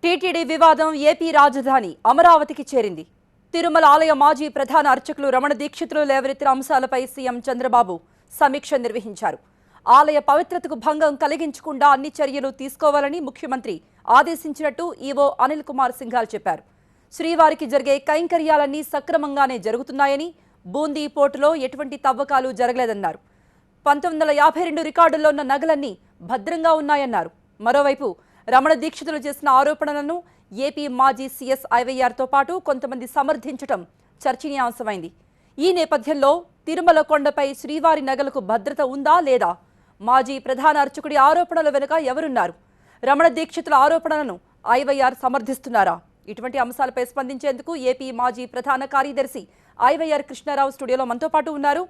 TTD వివాదం AP రాజధాని అమరావతికి చేరింది. తిరుమల ఆలయ మాజీ ప్రధాన అర్చకులు రమణ దీక్షితులు లేవనెత్తిన అంశాలపై సీఎం చంద్రబాబు సమీక్ష నిర్వహించారు. ఆలయ పవిత్రతకు భంగం కలిగించకుండా అన్ని చర్యలు తీసుకోవాలని ముఖ్యమంత్రి ఆదేశించినట్టు ఈవో అనిల్ కుమార్ సింఘాల్ చెప్పారు. శ్రీవారికి జరిగే కైంకర్యాలన్నీ సక్రమంగానే జరుగుతున్నాయని, బూందీ పోర్టులో ఎటువంటి తవ్వకాలు జరగలేదన్నారు. 1952 రికార్డుల్లో ఉన్న నగలన్నీ భద్రంగా ఉన్నాయన్నారు. మరోవైపు రమణ దీక్షితులు చేసిన ఆరోపణలను ఏపీ మాజీ సీఎస్ ఐవైఆర్తో పాటు కొంతమంది సమర్థించడం చర్చనీయాంశమైంది. ఈ నేపథ్యంలో తిరుమల కొండపై శ్రీవారి నగలకు భద్రత ఉందా లేదా, మాజీ ప్రధాన అర్చకుడి ఆరోపణల వెనుక ఎవరున్నారు, రమణ దీక్షితుల ఆరోపణలను ఐవైఆర్ సమర్థిస్తున్నారా? ఇటువంటి అంశాలపై స్పందించేందుకు ఏపీ మాజీ ప్రధాన కార్యదర్శి ఐవైఆర్ కృష్ణారావు స్టూడియోలో మనతో పాటు ఉన్నారు.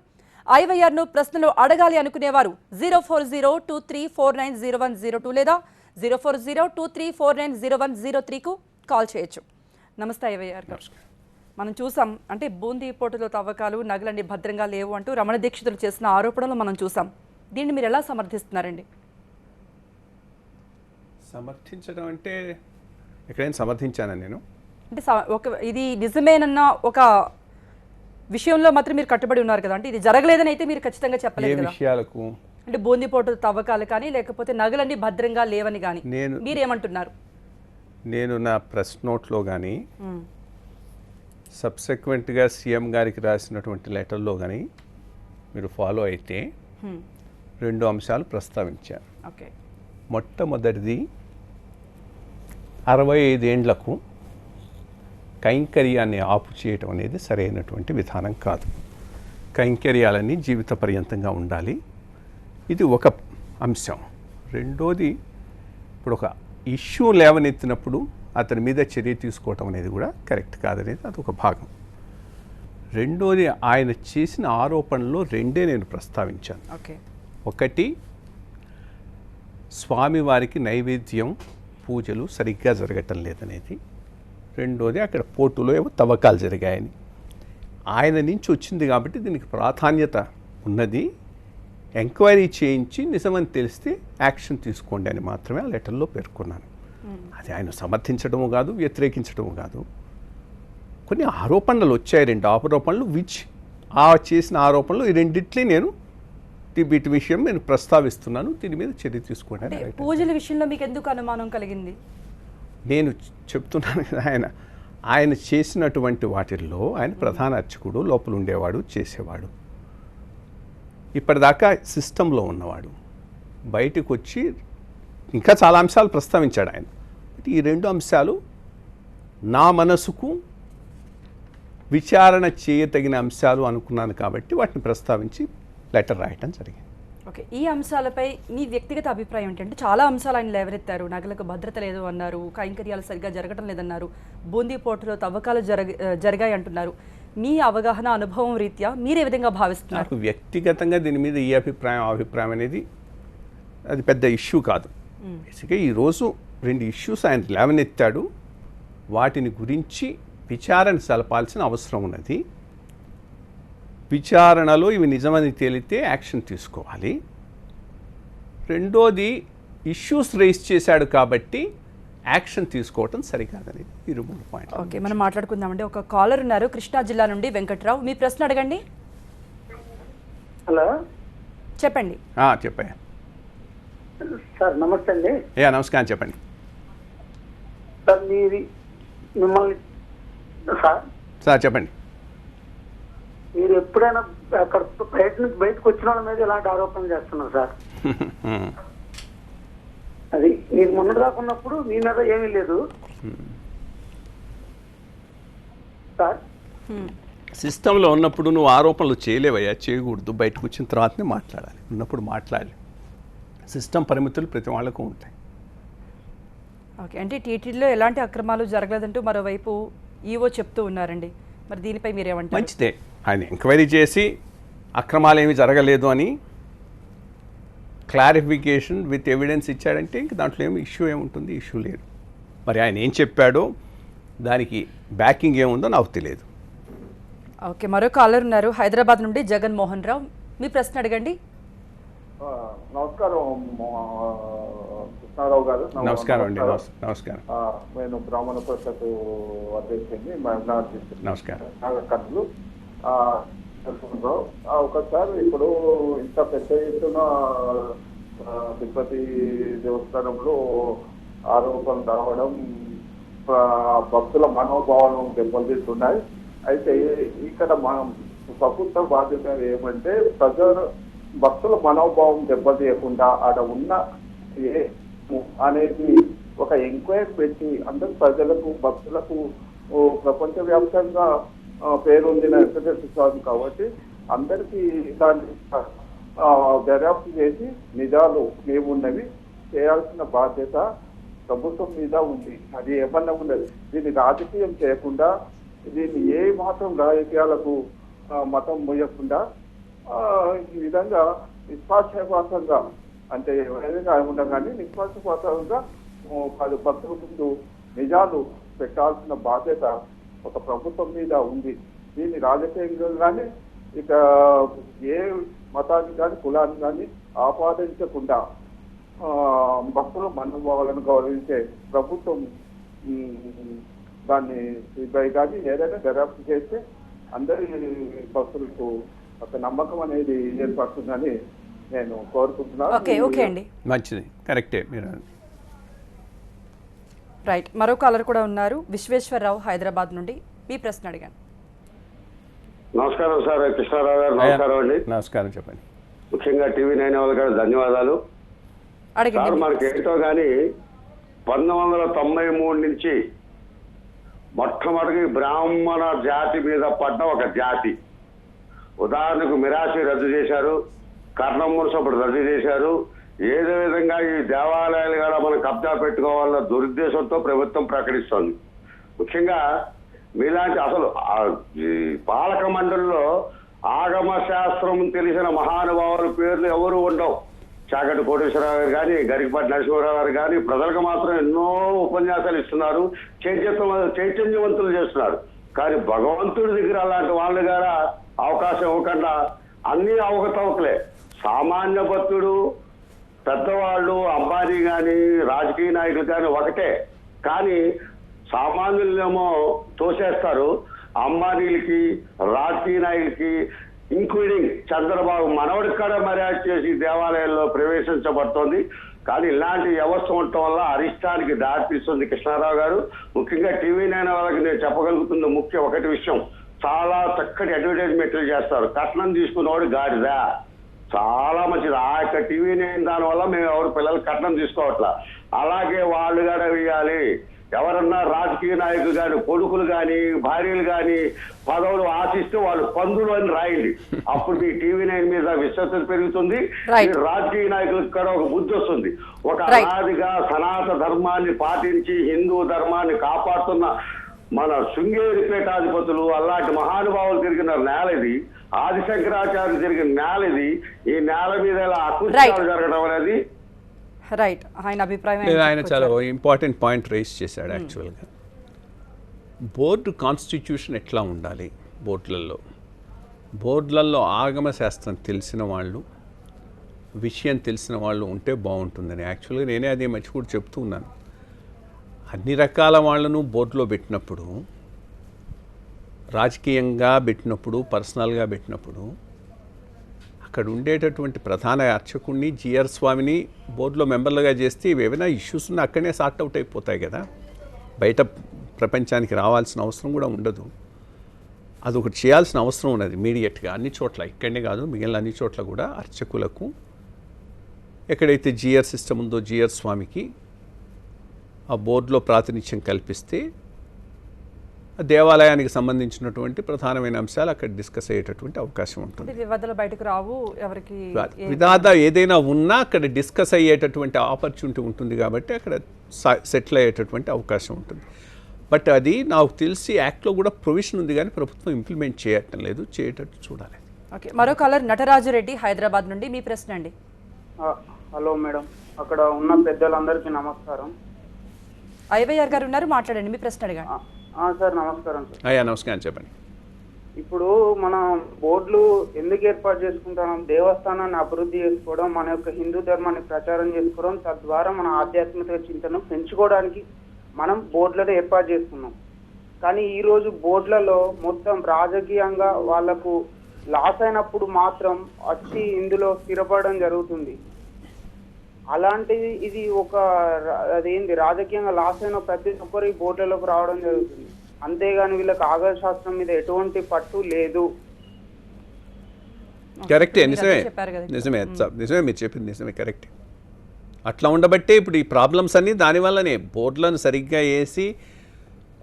ఐవైఆర్ను ప్రశ్నలు అడగాలి అనుకునేవారు 040234901002 లేదా 040234901003కు కాల్ చేయొచ్చు. నమస్తే ఐవైఆర్ గారు. మనం చూసాం, అంటే బూందీ పోర్టులో తవ్వకాలు, నగలన్నీ భద్రంగా లేవు అంటూ రమణ దీక్షితులు చేసిన ఆరోపణలు మనం చూసాం. దీన్ని మీరు ఎలా సమర్థిస్తున్నారండి? సమర్థించడం అంటే ఎక్కడైనా సమర్థించాను నేను అంటే ఇది నిజమేనన్న ఒక విషయంలో మాత్రం మీరు కట్టుబడి ఉన్నారు కదా, అంటే ఇది జరగలేదని అయితే మీరు ఖచ్చితంగా చెప్పలేదు కదా. విషయాలకు అంటే బూందీ పోర్టు తవ్వకాలు కానీ, లేకపోతే నగలన్నీ భద్రంగా లేవని కానీ మీరేమంటున్నారు? నేను నా ప్రెస్ నోట్లో కానీ సబ్సెక్వెంట్గా సీఎం గారికి రాసినటువంటి లెటర్లో కానీ మీరు ఫాలో అయితే 2 అంశాలు ప్రస్తావించాను. ఓకే, మొట్టమొదటిది 65 ఏండ్లకు కైంకర్యాన్ని ఆపు చేయటం అనేది సరైనటువంటి విధానం కాదు. కైంకర్యాలన్నీ జీవిత పర్యంతంగా ఉండాలి. ఇది ఒక అంశం. రెండోది, ఇప్పుడు ఒక ఇష్యూ లేవనెత్తినప్పుడు అతని మీద చర్య తీసుకోవటం అనేది కూడా కరెక్ట్ కాదనేది అదొక భాగం. రెండోది, ఆయన చేసిన ఆరోపణలో 2 నేను ప్రస్తావించాను. ఓకే, ఒకటి, స్వామివారికి నైవేద్యం పూజలు సరిగ్గా జరగటం లేదనేది. రెండోది, అక్కడ పోర్టులో ఏవో తవ్వకాలు జరిగాయని. ఆయన నుంచి వచ్చింది కాబట్టి దీనికి ప్రాధాన్యత ఉన్నది, ఎంక్వైరీ చేయించి నిజమని తెలిస్తే యాక్షన్ తీసుకోండి అని మాత్రమే ఆ లెటర్లో పేర్కొన్నాను. అది ఆయన సమర్థించడము కాదు, వ్యతిరేకించడము కాదు. కొన్ని ఆరోపణలు వచ్చాయి, 2 ఆరోపణలు, ఆ చేసిన ఆరోపణలు ఈ రెండిట్లే నేను వీటి విషయం నేను ప్రస్తావిస్తున్నాను. దీని మీద చర్య తీసుకోండి. పూజల విషయంలో మీకు ఎందుకు అనుమానం కలిగింది? నేను చెప్తున్నాను కదా, ఆయన చేసినటువంటి వాటిల్లో ఆయన ప్రధాన అర్చకుడు, లోపల ఉండేవాడు, చేసేవాడు, ఇప్పటిదాకా సిస్టంలో ఉన్నవాడు. బయటకు వచ్చి ఇంకా చాలా అంశాలు ప్రస్తావించాడు ఆయన. ఈ 2 అంశాలు నా మనసుకు విచారణ చేయతగిన అంశాలు అనుకున్నాను కాబట్టి వాటిని ప్రస్తావించి లెటర్ రాయటం జరిగింది. ఓకే, ఈ అంశాలపై మీ వ్యక్తిగత అభిప్రాయం ఏంటంటే, చాలా అంశాలు ఆయన లేవనెత్తారు. నగలకు భద్రత లేదు అన్నారు, కైంకర్యాలు సరిగ్గా జరగడం లేదన్నారు, బూందీ పోర్టులో తవ్వకాలు జరిగాయి అంటున్నారు. మీ అవగాహన, అనుభవం రీత్యా మీరే విధంగా భావిస్తున్నారు? నాకు వ్యక్తిగతంగా దీని మీద ఈ అభిప్రాయం అనేది అది పెద్ద ఇష్యూ కాదు. బేసిక్గా ఈరోజు 2 ఇష్యూస్ ఆయన లేవనెత్తాడు. వాటిని గురించి విచారణ జరపాల్సిన అవసరం ఉన్నది. విచారణలో ఇవి నిజమని తేలితే యాక్షన్ తీసుకోవాలి. రెండోది, ఇష్యూస్ రైజ్ చేశాడు కాబట్టి యాక్షన్ తీసుకోవటం సరికాదని ఈ 3 పాయింట్లు. ఓకే, మనం మాట్లాడుకుందామండి. ఒక కాలర్ ఉన్నారు కృష్ణా జిల్లా నుండి, వెంకట్రావు. మీ ప్రశ్న అడగండి. హలో, చెప్పండి. చెప్పాను సార్. నమస్తే అండి. నమస్కారం, చెప్పండి సార్. మిమ్మల్ని సార్ చెప్పండి. మీరు ఎప్పుడైనా అక్కడ బయటకు వచ్చిన వాళ్ళ మీద ఇలాంటి ఆరోపణలు చేస్తున్నారు సార్. అది మీరు మొన్న దాకున్నప్పుడు మీ మీద ఏమీ లేదు సార్. సిస్టంలో ఉన్నప్పుడు నువ్వు ఆరోపణలు చేయలేవయ్యా, చేయకూడదు. బయటకు వచ్చిన తర్వాతనే మాట్లాడాలి. ఉన్నప్పుడు మాట్లాడాలి. సిస్టమ్ పరిమితులు ప్రతి వాళ్ళకు ఉంటాయి. ఓకే, అంటే టీటీడీలో ఎలాంటి అక్రమాలు జరగలేదంటూ మరోవైపు ఈవో చెప్తూ ఉన్నారండి. మరి దీనిపై మీరేమంటారు? మంచిదే, ఆయన ఎంక్వైరీ చేసి అక్రమాలు ఏమీ జరగలేదు అని క్లారిఫికేషన్ విత్ ఎవిడెన్స్ ఇచ్చాడంటే ఇంక దాంట్లో ఇష్యూ ఏముంటుంది? ఇష్యూ లేదు. మరి ఆయన ఏం చెప్పాడో దానికి బ్యాకింగ్ ఏముందో నాకు తెలియదు. ఓకే, మరో కాలర్ ఉన్నారు హైదరాబాద్ నుండి, జగన్మోహన్ రావు. మీ ప్రశ్న అడగండి. నమస్కారం కృష్ణారావు గారు. నమస్కారం అండి. నమస్కారం. నేను బ్రాహ్మణ పరిషత్ అధ్యక్షుడిని మైనార్టీ నమస్కారం. నాగకర్ణులు. ఒకసారి ఇప్పుడు ఇంత పెద్ద ఎత్తున తిరుపతి దేవస్థానంలో ఆరోపణలు రావడం భక్తుల మనోభావాలను దెబ్బతీస్తున్నాయి. అయితే ఇక్కడ మనం ప్రభుత్వ బాధ్యత ఏమంటే భక్తుల మనోభావం దెబ్బతీయకుండా ఆడ ఉన్న అనేది ఒక ఎంక్వైరీ పెట్టి అందరు ప్రజలకు భక్తులకు ప్రపంచవ్యాప్తంగా పేరొందిన వెంకటేశ్వర స్వామి కాబట్టి అందరికీ దాన్ని దర్యాప్తు చేసి నిజాలు ఏమున్నవి చేయాల్సిన బాధ్యత ప్రభుత్వం మీద ఉంది. అది ఏమన్నా ఉన్నది. దీన్ని రాజకీయం చేయకుండా, దీన్ని ఏ మాత్రం రాజకీయాలకు మతం మోయకుండా ఈ విధంగా నిష్పాక్షపాతంగా, అంటే ఎవరైనా ఉండగా కానీ నిష్పాక్షపాతంగా భక్తుల ముందు నిజాలు పెట్టాల్సిన బాధ్యత ఒక ప్రభుత్వం మీద ఉంది. దీన్ని రాజకీయంగా కానీ ఇక ఏ మతాన్ని కానీ కులాన్ని కానీ ఆపాదించకుండా భక్తుల మనోభావాలను గౌరవించే ప్రభుత్వం దాన్ని సిబిఐ కానీ ఏదైనా దర్యాప్తు చేస్తే అందరి భక్తులకు ఒక నమ్మకం అనేది ఏర్పడుతుందని నేను కోరుకుంటున్నాను. ఓకే అండి, మంచిది, కరెక్టే మీరు. రైట్. మరో కాలర్ కూడా ఉన్నారు, విశ్వేశ్వరరావు హైదరాబాద్ నుండి. మీ ప్రశ్న అడిగాను. నమస్కారం సార్, కృష్ణారావు గారు. నమస్కారం అండి. నమస్కారం, చెప్పండి. ముఖ్యంగా TV9 వాళ్ళ గారు ధన్యవాదాలు. సార్, మనకి ఏంటో కానీ 1993 నుంచి మొట్టమొదటి బ్రాహ్మణ జాతి మీద పడ్డ ఒక జాతి. ఉదాహరణకు మిరాసి రద్దు చేశారు, కర్ణం మున్సప్పుడు రద్దు చేశారు. ఏదో విధంగా ఈ దేవాలయాలు కూడా మనం కబ్జా పెట్టుకోవాలన్న దురుద్దేశంతో ప్రభుత్వం ప్రకటిస్తోంది. ముఖ్యంగా మీలాంటి అసలు పాలక మండలిలో ఆగమ శాస్త్రం తెలిసిన మహానుభావుల పేర్లు ఎవరు ఉండవు. చాగంటి కోటేశ్వరరావు గారు కానీ, గరికపాటి నరసింహారావు గారు కానీ ప్రజలకు మాత్రం ఎన్నో ఉపన్యాసాలు ఇస్తున్నారు, చైతన్యవంతులు చేస్తున్నారు. కానీ భగవంతుడి దగ్గర అలాంటి వాళ్ళు గారా అవకాశం ఇవ్వకుండా అన్ని అవకతవకలే. సామాన్య భక్తుడు, పెద్దవాళ్ళు, అంబానీ కానీ రాజకీయ నాయకులు కానీ ఒకటే. కానీ సామాన్యులేమో తోసేస్తారు. అంబానీలకి, రాజకీయ నాయకులకి, ఇంక్లూడింగ్ చంద్రబాబు మనవడికి కూడా మర్యాద చేసి దేవాలయాల్లో ప్రవేశించబడుతోంది. కానీ ఇలాంటి వ్యవస్థ ఉండటం వల్ల అరిష్టానికి దారితీస్తుంది. కృష్ణారావు గారు, ముఖ్యంగా TV9 వాళ్ళకి నేను చెప్పగలుగుతున్న ముఖ్య ఒకటి విషయం, చాలా చక్కటి అడ్వర్టైజ్మెంట్లు చేస్తారు. కట్నం తీసుకున్నవాడు గాడిదా, చాలా మంచిది. ఆ యొక్క TV9 దానివల్ల మేము ఎవరు పిల్లలు కట్నం తీసుకోవట్లా. అలాగే వాళ్ళు కూడా వేయాలి. ఎవరన్నా రాజకీయ నాయకులు కానీ, కొడుకులు కానీ, భార్యలు కానీ పదవులు ఆశిస్తే వాళ్ళు పందులు అని రాయండి. అప్పుడు మీ TV9 మీద విశ్వసత పెరుగుతుంది. రాజకీయ నాయకులకు కూడా ఒక బుద్ధి వస్తుంది. ఒక అనాదిగా సనాతన ధర్మాన్ని పాటించి హిందూ ధర్మాన్ని కాపాడుతున్న మన శృంగేరి పీఠాధిపతులు అలాంటి మహానుభావులు తిరిగిన నేల ఇది. ఆదిశంకరాచార్యులు తిరిగిన నేల ఇది. ఈ నేల మీద ఇలా అకృత్యాలు జరగడం అనేది రైట్. ఆయన అభిప్రాయం ఆయన చాలా ఇంపార్టెంట్ పాయింట్ రైజ్ చేశాడు. యాక్చువల్గా బోర్డు కాన్స్టిట్యూషన్ ఎట్లా ఉండాలి, బోర్డులలో ఆగమ శాస్త్రం తెలిసిన వాళ్ళు, విషయం తెలిసిన వాళ్ళు ఉంటే బాగుంటుందని యాక్చువల్గా నేనే అదే మర్చి కూడా చెప్తూ ఉన్నాను. అన్ని రకాల వాళ్ళను బోర్డులో పెట్టినప్పుడు, రాజకీయంగా పెట్టినప్పుడు, పర్సనల్గా పెట్టినప్పుడు అక్కడ ఉండేటటువంటి ప్రధాన అర్చకుడిని, GR స్వామిని బోర్డులో మెంబర్లుగా చేస్తే ఏవైనా ఇష్యూస్ ఉన్నా అక్కడనే సార్ట్అవుట్ అయిపోతాయి కదా. బయట ప్రపంచానికి రావాల్సిన అవసరం కూడా ఉండదు. అదొకటి చేయాల్సిన అవసరం ఉన్నది ఇమీడియట్గా అన్ని చోట్ల. ఇక్కడనే కాదు, మిగిలిన అన్ని చోట్ల కూడా అర్చకులకు ఎక్కడైతే GR సిస్టమ్ ఉందో GR స్వామికి ఆ బోర్డులో ప్రాతినిధ్యం కల్పిస్తే దేవాలయానికి సంబంధించినటువంటి ప్రధానమైన అంశాలు అక్కడ డిస్కస్ అయ్యేటటువంటి అవకాశం ఉంటుంది. వివాదాలు బయటకు రావు, ఎవరికి వివాద ఏదైనా ఉన్నా అక్కడ డిస్కస్ అయ్యేటటువంటి ఆపర్చునిటీ ఉంటుంది కాబట్టి అక్కడ సెటిల్ అయ్యేటటువంటి అవకాశం ఉంటుంది. బట్ అది నాకు తెలిసి యాక్ట్లో కూడా ప్రొవిజన్ ఉంది, కానీ ప్రభుత్వం ఇంప్లిమెంట్ చేయటం లేదు. చేయేటట్టు చూడాలి. ఓకే. మరో కాలర్ నటరాజురెడ్డి హైదరాబాద్ నుండి. మీ ప్రశ్న అండి. హలో మేడం, అక్కడ ఉన్న పెద్దలందరికీ నమస్కారం. IYR గారు ఉన్నారు, మాట్లాడండి. మీ ప్రశ్న అడిగాను. సార్ నమస్కారం సార్. అయ్యా నమస్కారం, చెప్పండి. ఇప్పుడు మనం బోర్డులు ఎందుకు ఏర్పాటు చేసుకుంటున్నాం? దేవస్థానాన్ని అభివృద్ధి చేసుకోవడం, మన యొక్క హిందూ ధర్మాన్ని ప్రచారం చేసుకోవడం, తద్వారా మన ఆధ్యాత్మిక చింతన పెంచుకోవడానికి మనం బోర్డులను ఏర్పాటు చేసుకున్నాం. కానీ ఈ రోజు బోర్డులలో మొత్తం రాజకీయంగా వాళ్లకు లాస్ అయినప్పుడు మాత్రం వచ్చి ఇందులో స్థిరపడడం జరుగుతుంది. అలాంటిది ఇది ఒక అదేంటి రాజకీయంగా లాస్ అయిన ప్రతి ఒక్కరు ఈ బోర్డులకు రావడం జరుగుతుంది. అంతేగాని వీళ్ళకి ఆగమ శాస్త్రం మీద ఎటువంటి పట్టు లేదు. కరెక్టే, మీరు నిజమే అదే చెప్పారు కదా. నిజమే నిజమే మీరు చెప్పింది నిజమే, కరెక్ట్. అట్లా ఉండబట్టే ఇప్పుడు ఈ ప్రాబ్లమ్స్ అన్నీ దానివల్లనే. బోర్డులను సరిగ్గా వేసి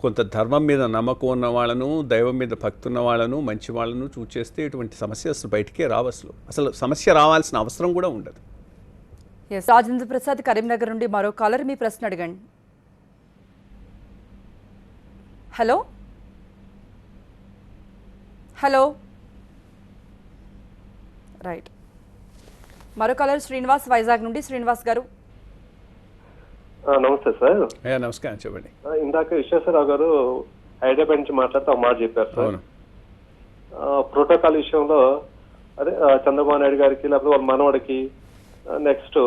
కొంత ధర్మం మీద నమ్మకం ఉన్న వాళ్ళను, దైవం మీద భక్తి ఉన్న వాళ్ళను, మంచి వాళ్ళను చూచేస్తే ఇటువంటి సమస్య అసలు బయటికే రావు. అసలు సమస్య రావాల్సిన అవసరం కూడా ఉండదు. ఎస్, రాజేంద్ర ప్రసాద్ కరీంనగర్ నుండి మరో కాలర్, మీ ప్రశ్న అడగండి. హలో హలో రైట్, మరో కాలర్ శ్రీనివాస్ వైజాగ్ నుండి. శ్రీనివాస్ గారు. నమస్తే సార్. నమస్కారం, చెప్పండి. ఇందాక విశ్వేశ్వరరావు గారు హైదరాబాద్ నుంచి మాట్లాడుతూ ఒక మాట చెప్పారు సార్. అవును. ప్రోటోకాల్ విషయంలో అదే చంద్రబాబు నాయుడు గారికి లేకపోతే వాళ్ళ మనవడికి, నెక్స్ట్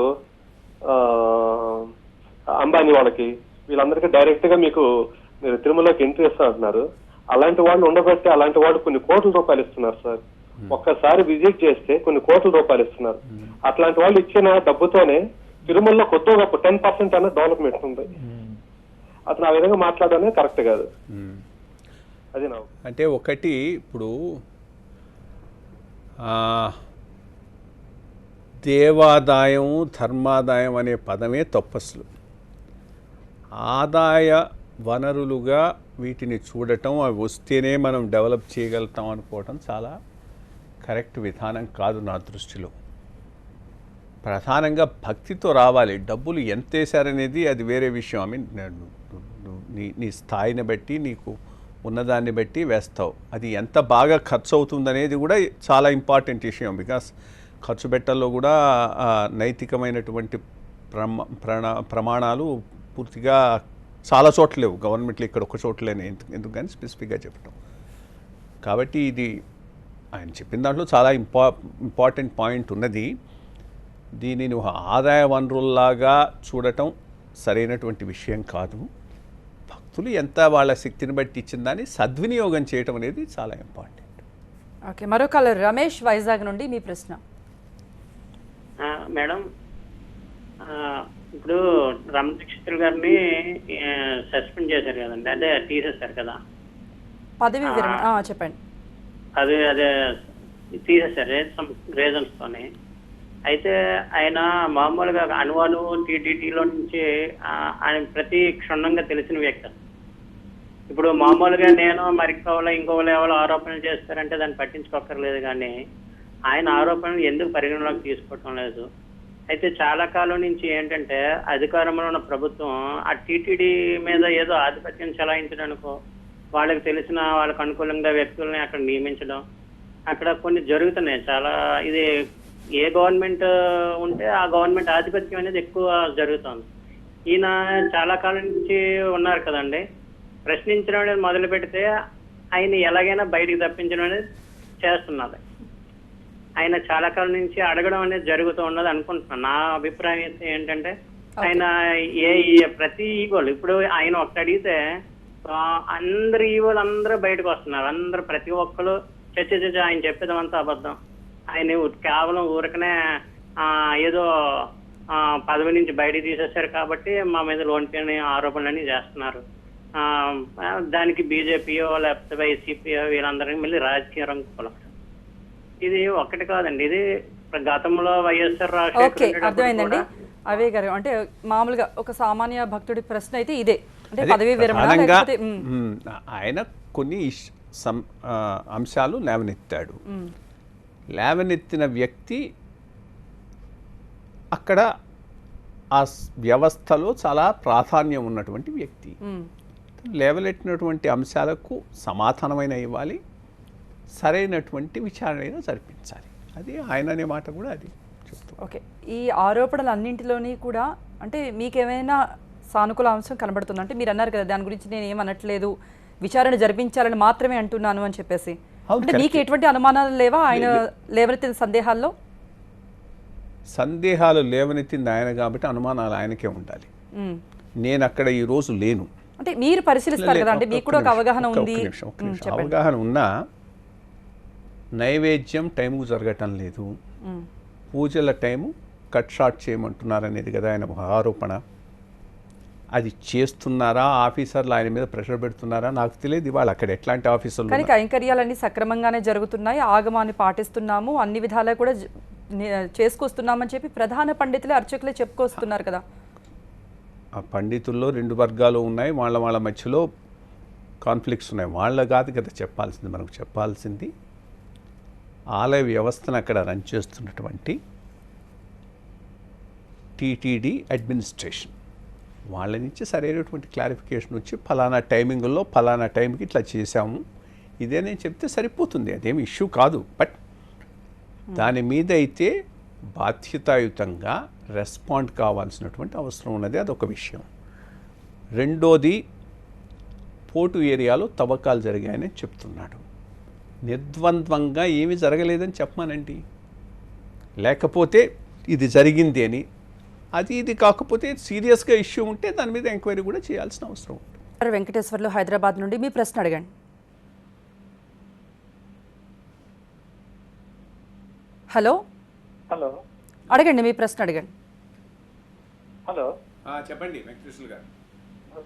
అంబానీ వాళ్ళకి, వీళ్ళందరికీ డైరెక్ట్ గా మీకు మీరు తిరుమలకి ఎంట్రీ ఇస్తా అంటున్నారు. అలాంటి వాళ్ళు ఉండబట్టి అలాంటి వాళ్ళు కొన్ని కోట్ల రూపాయలు ఇస్తున్నారు సార్. ఒక్కసారి విజిట్ చేస్తే కొన్ని కోట్ల రూపాయలు ఇస్తున్నారు. అట్లాంటి వాళ్ళు ఇచ్చిన డబ్బుతోనే తిరుమలలో కొద్దిగా గొప్ప 10% అనేది డెవలప్మెంట్ ఉంది. అతను ఆ విధంగా మాట్లాడడం కరెక్ట్ కాదు. అది నా అంటే ఒకటి, ఇప్పుడు దేవాదాయం ధర్మాదాయం అనే పదమే తప్పస్లు. ఆదాయ వనరులుగా వీటిని చూడటం, అవి వస్తేనే మనం డెవలప్ చేయగలుగుతాం అనుకోవటం చాలా కరెక్ట్ విధానం కాదు నా దృష్టిలో. ప్రధానంగా భక్తితో రావాలి. డబ్బులు ఎంత వేశారనేది అది వేరే విషయం. ఐ మీన్ నీ స్థాయిని బట్టి, నీకు ఉన్నదాన్ని బట్టి వేస్తావు. అది ఎంత బాగా ఖర్చు అవుతుందనేది కూడా చాలా ఇంపార్టెంట్ విషయం. బికాస్ ఖర్చు పెట్టల్లో కూడా నైతికమైనటువంటి ప్రమాణాలు పూర్తిగా చాలా చోట్ల లేవు. గవర్నమెంట్లో ఇక్కడ ఒక చోట్లేనే, ఎందుకు కానీ స్పెసిఫిక్గా చెప్పటం. కాబట్టి ఇది ఆయన చెప్పిన దాంట్లో చాలా ఇంపార్టెంట్ పాయింట్ ఉన్నది. దీన్ని నువ్వు ఆదాయ వనరుల్లాగా చూడటం సరైనటువంటి విషయం కాదు. భక్తులు ఎంత వాళ్ళ శక్తిని బట్టి ఇచ్చిన దాన్ని సద్వినియోగం చేయటం అనేది చాలా ఇంపార్టెంట్. ఓకే, మరో కాలర్ రమేష్ వైజాగ్ నుండి, మీ ప్రశ్న. మేడం, ఇప్పుడు రమణ దీక్షితులు గారిని సస్పెండ్ చేశారు కదండి, అదే తీసేశారు కదా పదవి విరమణ. చెప్పండి. అదే తీసేశారు సమ్ రీజన్స్ తోని. అయితే ఆయన మామూలుగా అనువాలు టీటీడీలో నుంచి ఆయన ప్రతి క్షుణ్ణంగా తెలిసిన వ్యక్తి. ఇప్పుడు మామూలుగా నేను ఇంకోళ్ళు ఎవరో ఆరోపణలు చేస్తారంటే దాన్ని పట్టించుకోక్కర్లేదు, కానీ ఆయన ఆరోపణలు ఎందుకు పరిగణలోకి తీసుకోవటం లేదు. అయితే చాలా కాలం నుంచి ఏంటంటే అధికారంలో ఉన్న ప్రభుత్వం ఆ టీటీడీ మీద ఏదో ఆధిపత్యం చెలాయించడానికో, వాళ్ళకి తెలిసిన వాళ్ళకు అనుకూలంగా వ్యక్తుల్ని అక్కడ నియమించడం, అక్కడ కొన్ని జరుగుతున్నాయి చాలా. ఇది ఏ గవర్నమెంట్ ఉంటే ఆ గవర్నమెంట్ ఆధిపత్యం అనేది ఎక్కువ జరుగుతుంది. ఈయన చాలా కాలం నుంచి ఉన్నారు కదండి, ప్రశ్నించడం అనేది మొదలు పెడితే ఆయన ఎలాగైనా బయటికి తప్పించడం అనేది చేస్తున్నారు. ఆయన చాలా కాలం నుంచి అడగడం అనేది జరుగుతూ ఉన్నది అనుకుంటున్నాను. నా అభిప్రాయం అయితే ఏంటంటే ఆయన ప్రతి ఈగోలు, ఇప్పుడు ఆయన ఒకటి అడిగితే అందరు ఈగోలు అందరూ బయటకు వస్తున్నారు. అందరూ ప్రతి ఒక్కరు చర్చ ఆయన చెప్పేది అంతా అబద్ధం. ఆయన కేవలం ఊరికనే ఏదో పదవి నుంచి బయటికి తీసేశారు కాబట్టి మా మీద లోన్పేని ఆరోపణలన్నీ చేస్తున్నారు. దానికి బీజేపీయో లేకపోతే వైసీపీయో వీళ్ళందరికీ మళ్ళీ రాజకీయ రంగు. ఇది ఒక్కటి కాదండి, ఇది గతంలో వైఎస్ఆర్ ఓకే, అర్థమైందండి. అవే గారు, అంటే మామూలుగా ఒక సామాన్య భక్తుడి ప్రశ్న అయితే ఇదే, అంటే పదవి విరమణ. ఆయన కొన్ని అంశాలు లేవనెత్తాడు. లేవనెత్తిన వ్యక్తి అక్కడ ఆ వ్యవస్థలో చాలా ప్రాధాన్యం ఉన్నటువంటి వ్యక్తి. లేవనెత్తినటువంటి అంశాలకు సమాధానమైన ఇవ్వాలి, సరైనటువంటి విచారణ జరిపించాలి. అది ఆయన అనే మాట కూడా అది చెప్తాం. ఓకే, ఈ ఆరోపణలు అన్నింటిలోని కూడా అంటే మీకేమైనా సానుకూల అంశం కనబడుతుంది? అంటే మీరు అన్నారు కదా దాని గురించి నేను ఏమనట్లేదు, విచారణ జరిపించాలని మాత్రమే అంటున్నాను అని చెప్పేసి. అవును, అంటే మీకు correct. ఎటువంటి అనుమానాలు లేవా ఆయన లేవనెత్తిన సందేహాల్లో? సందేహాలు లేవనెత్తింది ఆయన కాబట్టి అనుమానాలు ఆయనకే ఉండాలి. మ్మ్. నేను అక్కడ ఈ రోజు లేను. అంటే మీరు పరిశీలిస్తారు కదా, అంటే మీకు కూడా ఒక అవగాహన ఉంది. ఒక్క నిమిషం. అవగాహన ఉన్నా నైవేద్యం టైంకు జరగటం లేదు, పూజల టైము కట్ షార్ట్ చేయమంటున్నారనేది కదా ఆయన ఆరోపణ. అది చేస్తున్నారా, ఆఫీసర్లు ఆయన మీద ప్రెషర్ పెడుతున్నారా నాకు తెలియదు. ఇవాళ అక్కడ ఎట్లాంటి ఆఫీసర్లు కానీ కైంకర్యాలన్నీ సక్రమంగానే జరుగుతున్నాయి, ఆగమాన్ని పాటిస్తున్నాము, అన్ని విధాలా కూడా చేసుకొస్తున్నామని చెప్పి ప్రధాన పండితులే అర్చకులే చెప్పుకొస్తున్నారు కదా. ఆ పండితుల్లో 2 వర్గాలు ఉన్నాయి, వాళ్ళ మధ్యలో కాన్ఫ్లిక్ట్స్ ఉన్నాయి. వాళ్ళ కాదు కదా చెప్పాల్సింది, మనకు చెప్పాల్సింది ఆలయ వ్యవస్థను అక్కడ రన్ చేస్తున్నటువంటి టీటీడీ అడ్మినిస్ట్రేషన్ వాళ్ళ నుంచి సరైనటువంటి క్లారిఫికేషన్ వచ్చి ఫలానా టైమింగ్లో ఫలానా టైంకి ఇట్లా చేశాము ఇదే నేను చెప్తే సరిపోతుంది, అదేమి ఇష్యూ కాదు. బట్ దాని మీద అయితే బాధ్యతాయుతంగా రెస్పాండ్ కావాల్సినటువంటి అవసరం ఉన్నది, అదొక విషయం. రెండోది పోర్టు ఏరియాలో తవ్వకాలు జరిగాయని చెప్తున్నాడు. నిర్ద్వంద్వంగా ఏమీ జరగలేదని చెప్పమానండి, లేకపోతే ఇది జరిగింది అని. ఇది కాకపోతే సీరియస్గా ఇష్యూ ఉంటే దాని మీద ఎంక్వైరీ కూడా చేయాల్సిన అవసరం ఉంటుంది. వెంకటేశ్వర్లు హైదరాబాద్ నుండి మీ ప్రశ్న అడగండి. హలో హలో అడగండి, మీ ప్రశ్న అడగండి. హలో చెప్పండి వెంకటేశ్వర్లు గారు.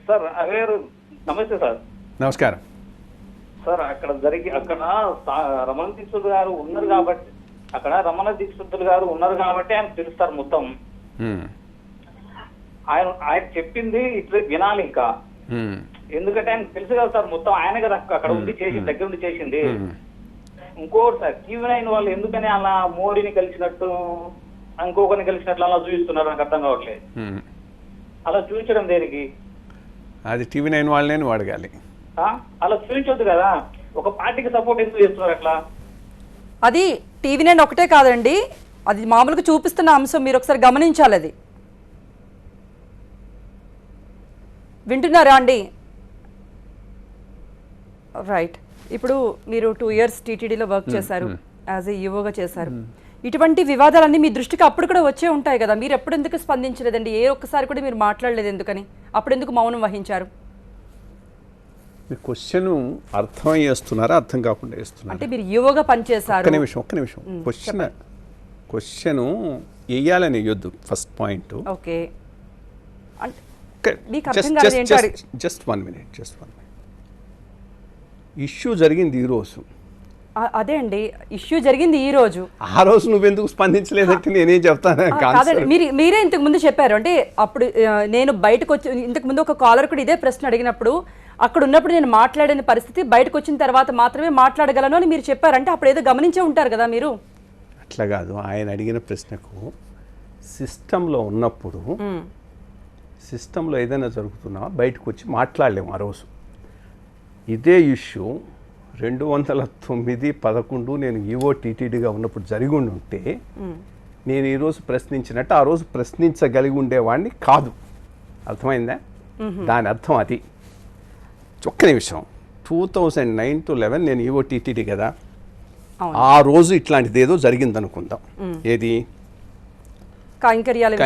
సార్ అదే నమస్తే సార్. నమస్కారం సార్. అక్కడ రమణ దీక్షితులు గారు ఉన్నారు కాబట్టి ఆయన తెలుస్తారు మొత్తం. ఆయన చెప్పింది ఇట్లా వినాలి ఇంకా, ఎందుకంటే ఆయన తెలుసు కదా సార్ మొత్తం, ఆయన కదా అక్కడ ఉండి చేసింది, దగ్గర ఉండి చేసింది. ఇంకోటి సార్, టీవీ9 వాళ్ళు ఎందుకని అలా మోడీని కలిసినట్టు ఇంకొకరిని కలిసినట్లు అలా చూపిస్తున్నారు, నాకు అర్థం కావట్లేదు. అలా చూపించడం దేనికి? అది టీవీ9 వాళ్ళని అడగాలి. అలా చూపించొద్దు కదా, ఒక పార్టీకి సపోర్ట్ ఎందుకు చేస్తున్నారు అట్లా? అది టీవీ9 ఒకటే కాదండి, అది మామూలుగా చూపిస్తున్న అంశం, మీరు ఒకసారి గమనించాలి. అది వింటున్నారా అండి? రైట్. ఇప్పుడు మీరు 2 years టీటీడీలో వర్క్ చేశారు, యాజ్ ఏ ఈవోగా చేశారు. ఇటువంటి వివాదాలన్నీ మీ దృష్టికి అప్పుడు కూడా వచ్చే ఉంటాయి కదా, మీరు ఎప్పుడు ఎందుకు స్పందించలేదండి? ఏ ఒక్కసారి కూడా మీరు మాట్లాడలేదు ఎందుకని? అప్పుడు ఎందుకు మౌనం వహించారు? మీ క్వశ్చన్ అర్థం చేస్తున్నారా, అర్థం కాకుండా చేస్తున్నారా? అంటే మీరు ఈవోగా పనిచేశారు. ఒక్క నిమిషం. క్వశ్చన్ వేయాలని వేయొద్దు first point. Okay, just 1 minute. Issue జరిగింది ఈరోజు. అదే అండి, ఇష్యూ జరిగింది ఈ రోజు. ఆ రోజు నువ్వెందుకు స్పందించలేదంటే నేనేం చెప్తాను? మీరే ఇంతకు ముందు చెప్పారు. అంటే అప్పుడు నేను బయటకు వచ్చి, ఇంతకు ముందు ఒక కాలర్ కూడా ఇదే ప్రశ్న అడిగినప్పుడు, అక్కడ ఉన్నప్పుడు నేను మాట్లాడని పరిస్థితి, బయటకు వచ్చిన తర్వాత మాత్రమే మాట్లాడగలను అని మీరు చెప్పారంటే అప్పుడు ఏదో గమనించే ఉంటారు కదా మీరు. అట్లా కాదు, ఆయన అడిగిన ప్రశ్నకు సిస్టంలో ఉన్నప్పుడు సిస్టంలో ఏదైనా జరుగుతున్నా బయటకు వచ్చి మాట్లాడలేము. ఆ రోజు ఇదే ఇష్యూ 2009-11 నేను ఈవో టీటీడీగా ఉన్నప్పుడు జరిగి ఉంటే నేను ఈరోజు ప్రశ్నించినట్టు ఆ రోజు ప్రశ్నించగలిగి ఉండేవాడిని కాదు. అర్థమైందా? దాని అర్థం అది. ఒక్క నిమిషం. 2009-11 నేను ఈవో టీటీడీ కదా, ఆ రోజు ఇట్లాంటిది ఏదో జరిగింది అనుకుందాం. ఏది? కైంకర్యాలు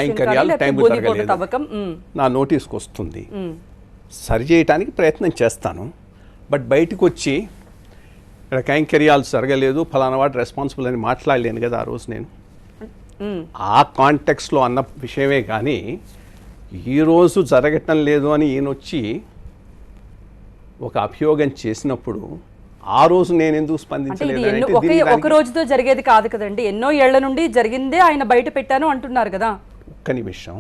టైం జరగలేదు, నా నోటీస్కి వస్తుంది, సరి చేయడానికి ప్రయత్నం చేస్తాను. బట్ బయటకు వచ్చి ఇక్కడ కైంకర్యాలు జరగలేదు, ఫలానా వాడు రెస్పాన్సిబుల్ అని మాట్లాడలేను కదా ఆ రోజు నేను. ఆ కాంటెక్స్లో అన్న విషయమే కానీ ఈరోజు జరగటం లేదు అని ఈయనొచ్చి ఒక అభియోగం చేసినప్పుడు ఆ రోజు నేను ఎందుకు స్పందించలేదు? ఒక రోజుతో జరిగేది కాదు కదండి, ఎన్నో ఏళ్ల నుండి జరిగిందే ఆయన బయట పెట్టాను అంటున్నారు కదా. ఒక్క నిమిషం.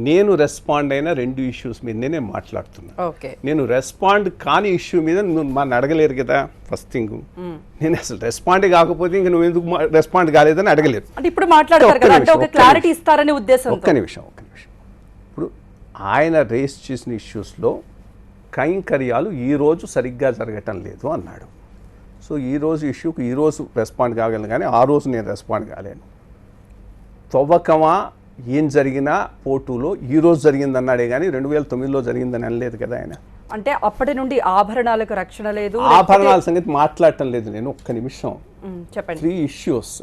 నేను రెస్పాండ్ అయిన 2 issues మీద నేను మాట్లాడుతున్నా. నేను రెస్పాండ్ కాని ఇష్యూ మీద నువ్వు మన అడగలేరు కదా. ఫస్ట్ థింగ్, నేను అసలు రెస్పాండ్ కాకపోతే ఇంక నువ్వు ఎందుకు రెస్పాండ్ కాలేదని అడగలేరు. అంటే ఇప్పుడు మాట్లాడతారు కదా, అంటే ఒక క్లారిటీ ఇస్తారనే ఉద్దేశం. ఒక్క నిమిషం. ఇప్పుడు ఆయన రేస్ చేసిన ఇష్యూస్లో కైంకర్యాలు ఈరోజు సరిగ్గా జరగటం లేదు అన్నాడు. సో ఈరోజు ఇష్యూకి ఈరోజు రెస్పాండ్ కాగలను కానీ ఆ రోజు నేను రెస్పాండ్ కాలేను. తవ్వకమా ఏం జరిగినా పోర్టులో ఈరోజు జరిగిందన్నాడే కానీ 2009లో జరిగిందని అనలేదు కదా ఆయన. అంటే అప్పటి నుండి ఆభరణాలకు రక్షణ లేదు, ఆభరణాల సంగతి మాట్లాడటం లేదు నేను, ఒక్క నిమిషం. చెప్పండి. 3 ఇష్యూస్,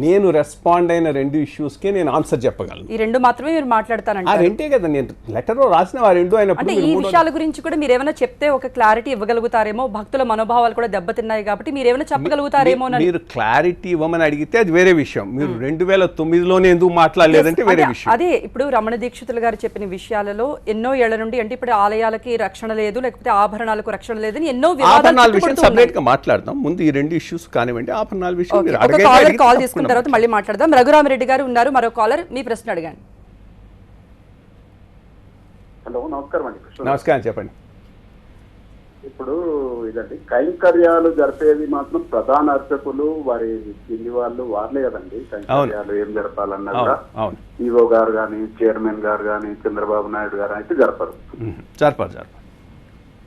నేను రెస్పాండ్ అయిన 2 ఇష్యూస్కే నేను ఆన్సర్ చెప్పగలను. ఈ 2 మాత్రమే మీరు మాట్లాడతానంటే ఆ 2 కదా నేను లెటర్లో రాసిన, ఆ 2 అయినప్పుడు అంటే ఈ విషయాల గురించి కూడా మీరు ఏమైనా చెప్తే ఒక క్లారిటీ ఇవ్వగలుగుతారేమో, భక్తుల మనోభావాలు కూడా దెబ్బతిన్నాయి కాబట్టి మీరు ఏమైనా చెప్పగలుగుతారేమో. మీరు క్లారిటీ ఇవ్వమని అడిగితే అది వేరే విషయం, మీరు 2009లోనే ఎందుకు మాట్లాడలేదంటే వేరే విషయం. అదే ఇప్పుడు రమణ దీక్షితులు గారు చెప్పిన విషయాలలో ఎన్నో ఏళ్ల నుండి అంటే ఇప్పుడు ఆలయాలకి రక్షణ లేదు, లేకపోతే ఆభరణాలకు రక్షణ లేదని ఎన్నో ఆభరణాల విషయం సపరేట్ గా మాట్లాడదాం. ముందు ఈ 2 ఇష్యూస్ కానివ్వండి, ఆభరణాల విషయం కాల్ తీసుకున్న తర్వాత మళ్ళీ మాట్లాడదాం. రఘురామరెడ్డి గారు ఉన్నారు, మరో కాలర్, మీ ప్రశ్న అడగండి. హలో, నమస్కారం అండి. నమస్కారం, చెప్పండి. ఇప్పుడు ఇదండి కైంకర్యాలు జరిపేది మాత్రం ప్రధాన అర్చకులు, వారి కింది వాళ్ళే కదండి. కైంకర్యాలు ఏం జరపాలన్నా కూడా ఈవో గారు కానీ, చైర్మన్ గారు కానీ, చంద్రబాబు నాయుడు గారు అయితే జరపరు.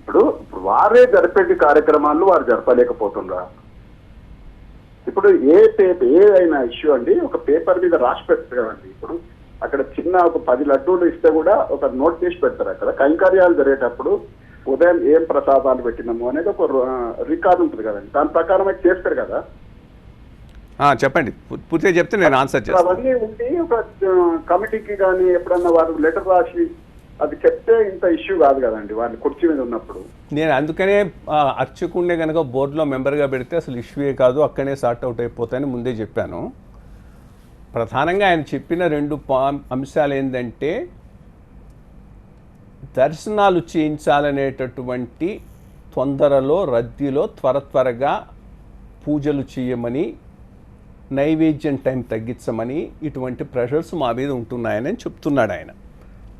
ఇప్పుడు వారే జరిపేటి కార్యక్రమాలు వారు జరపలేకపోతున్నారు. ఇప్పుడు ఏదైనా ఇష్యూ అండి ఒక పేపర్ మీద రాసి పెడతారు కదండి. ఇప్పుడు అక్కడ చిన్న ఒక 10 లడ్డూలు ఇస్తే కూడా ఒక నోట్ చేసి పెడతారు. అక్కడ కైంకర్యాలు జరిగేటప్పుడు ఉదయం ఏం ప్రసాదాలు పెట్టినాము అనేది ఒక రికార్డు ఉంటుంది కదండి, దాని ప్రకారం అయితే చేస్తారు కదా. చెప్పండి, పూర్తిగా చెప్తే నేను ఆన్సర్ చేస్తాను. అవన్నీ ఉండి ఒక కమిటీకి కానీ ఎప్పుడన్నా వారు లెటర్ రాసి అది చెప్తే ఇంత ఇష్యూ కాదు కదండి వాళ్ళు కుర్చీ మీద ఉన్నప్పుడు. నేను అందుకనే అర్చకుండే కనుక బోర్డులో మెంబర్గా పెడితే అసలు ఇష్యూయే కాదు, అక్కడనే సార్ట్ అవుట్ అయిపోతాయని ముందే చెప్పాను. ప్రధానంగా ఆయన చెప్పిన 2 అంశాలు ఏంటంటే దర్శనాలు చేయించాలనేటటువంటి తొందరలో రద్దీలో త్వరగా పూజలు చేయమని, నైవేద్యం టైం తగ్గించమని ఇటువంటి ప్రెషర్స్ మా మీద ఉంటున్నాయని చెప్తున్నాడు ఆయన.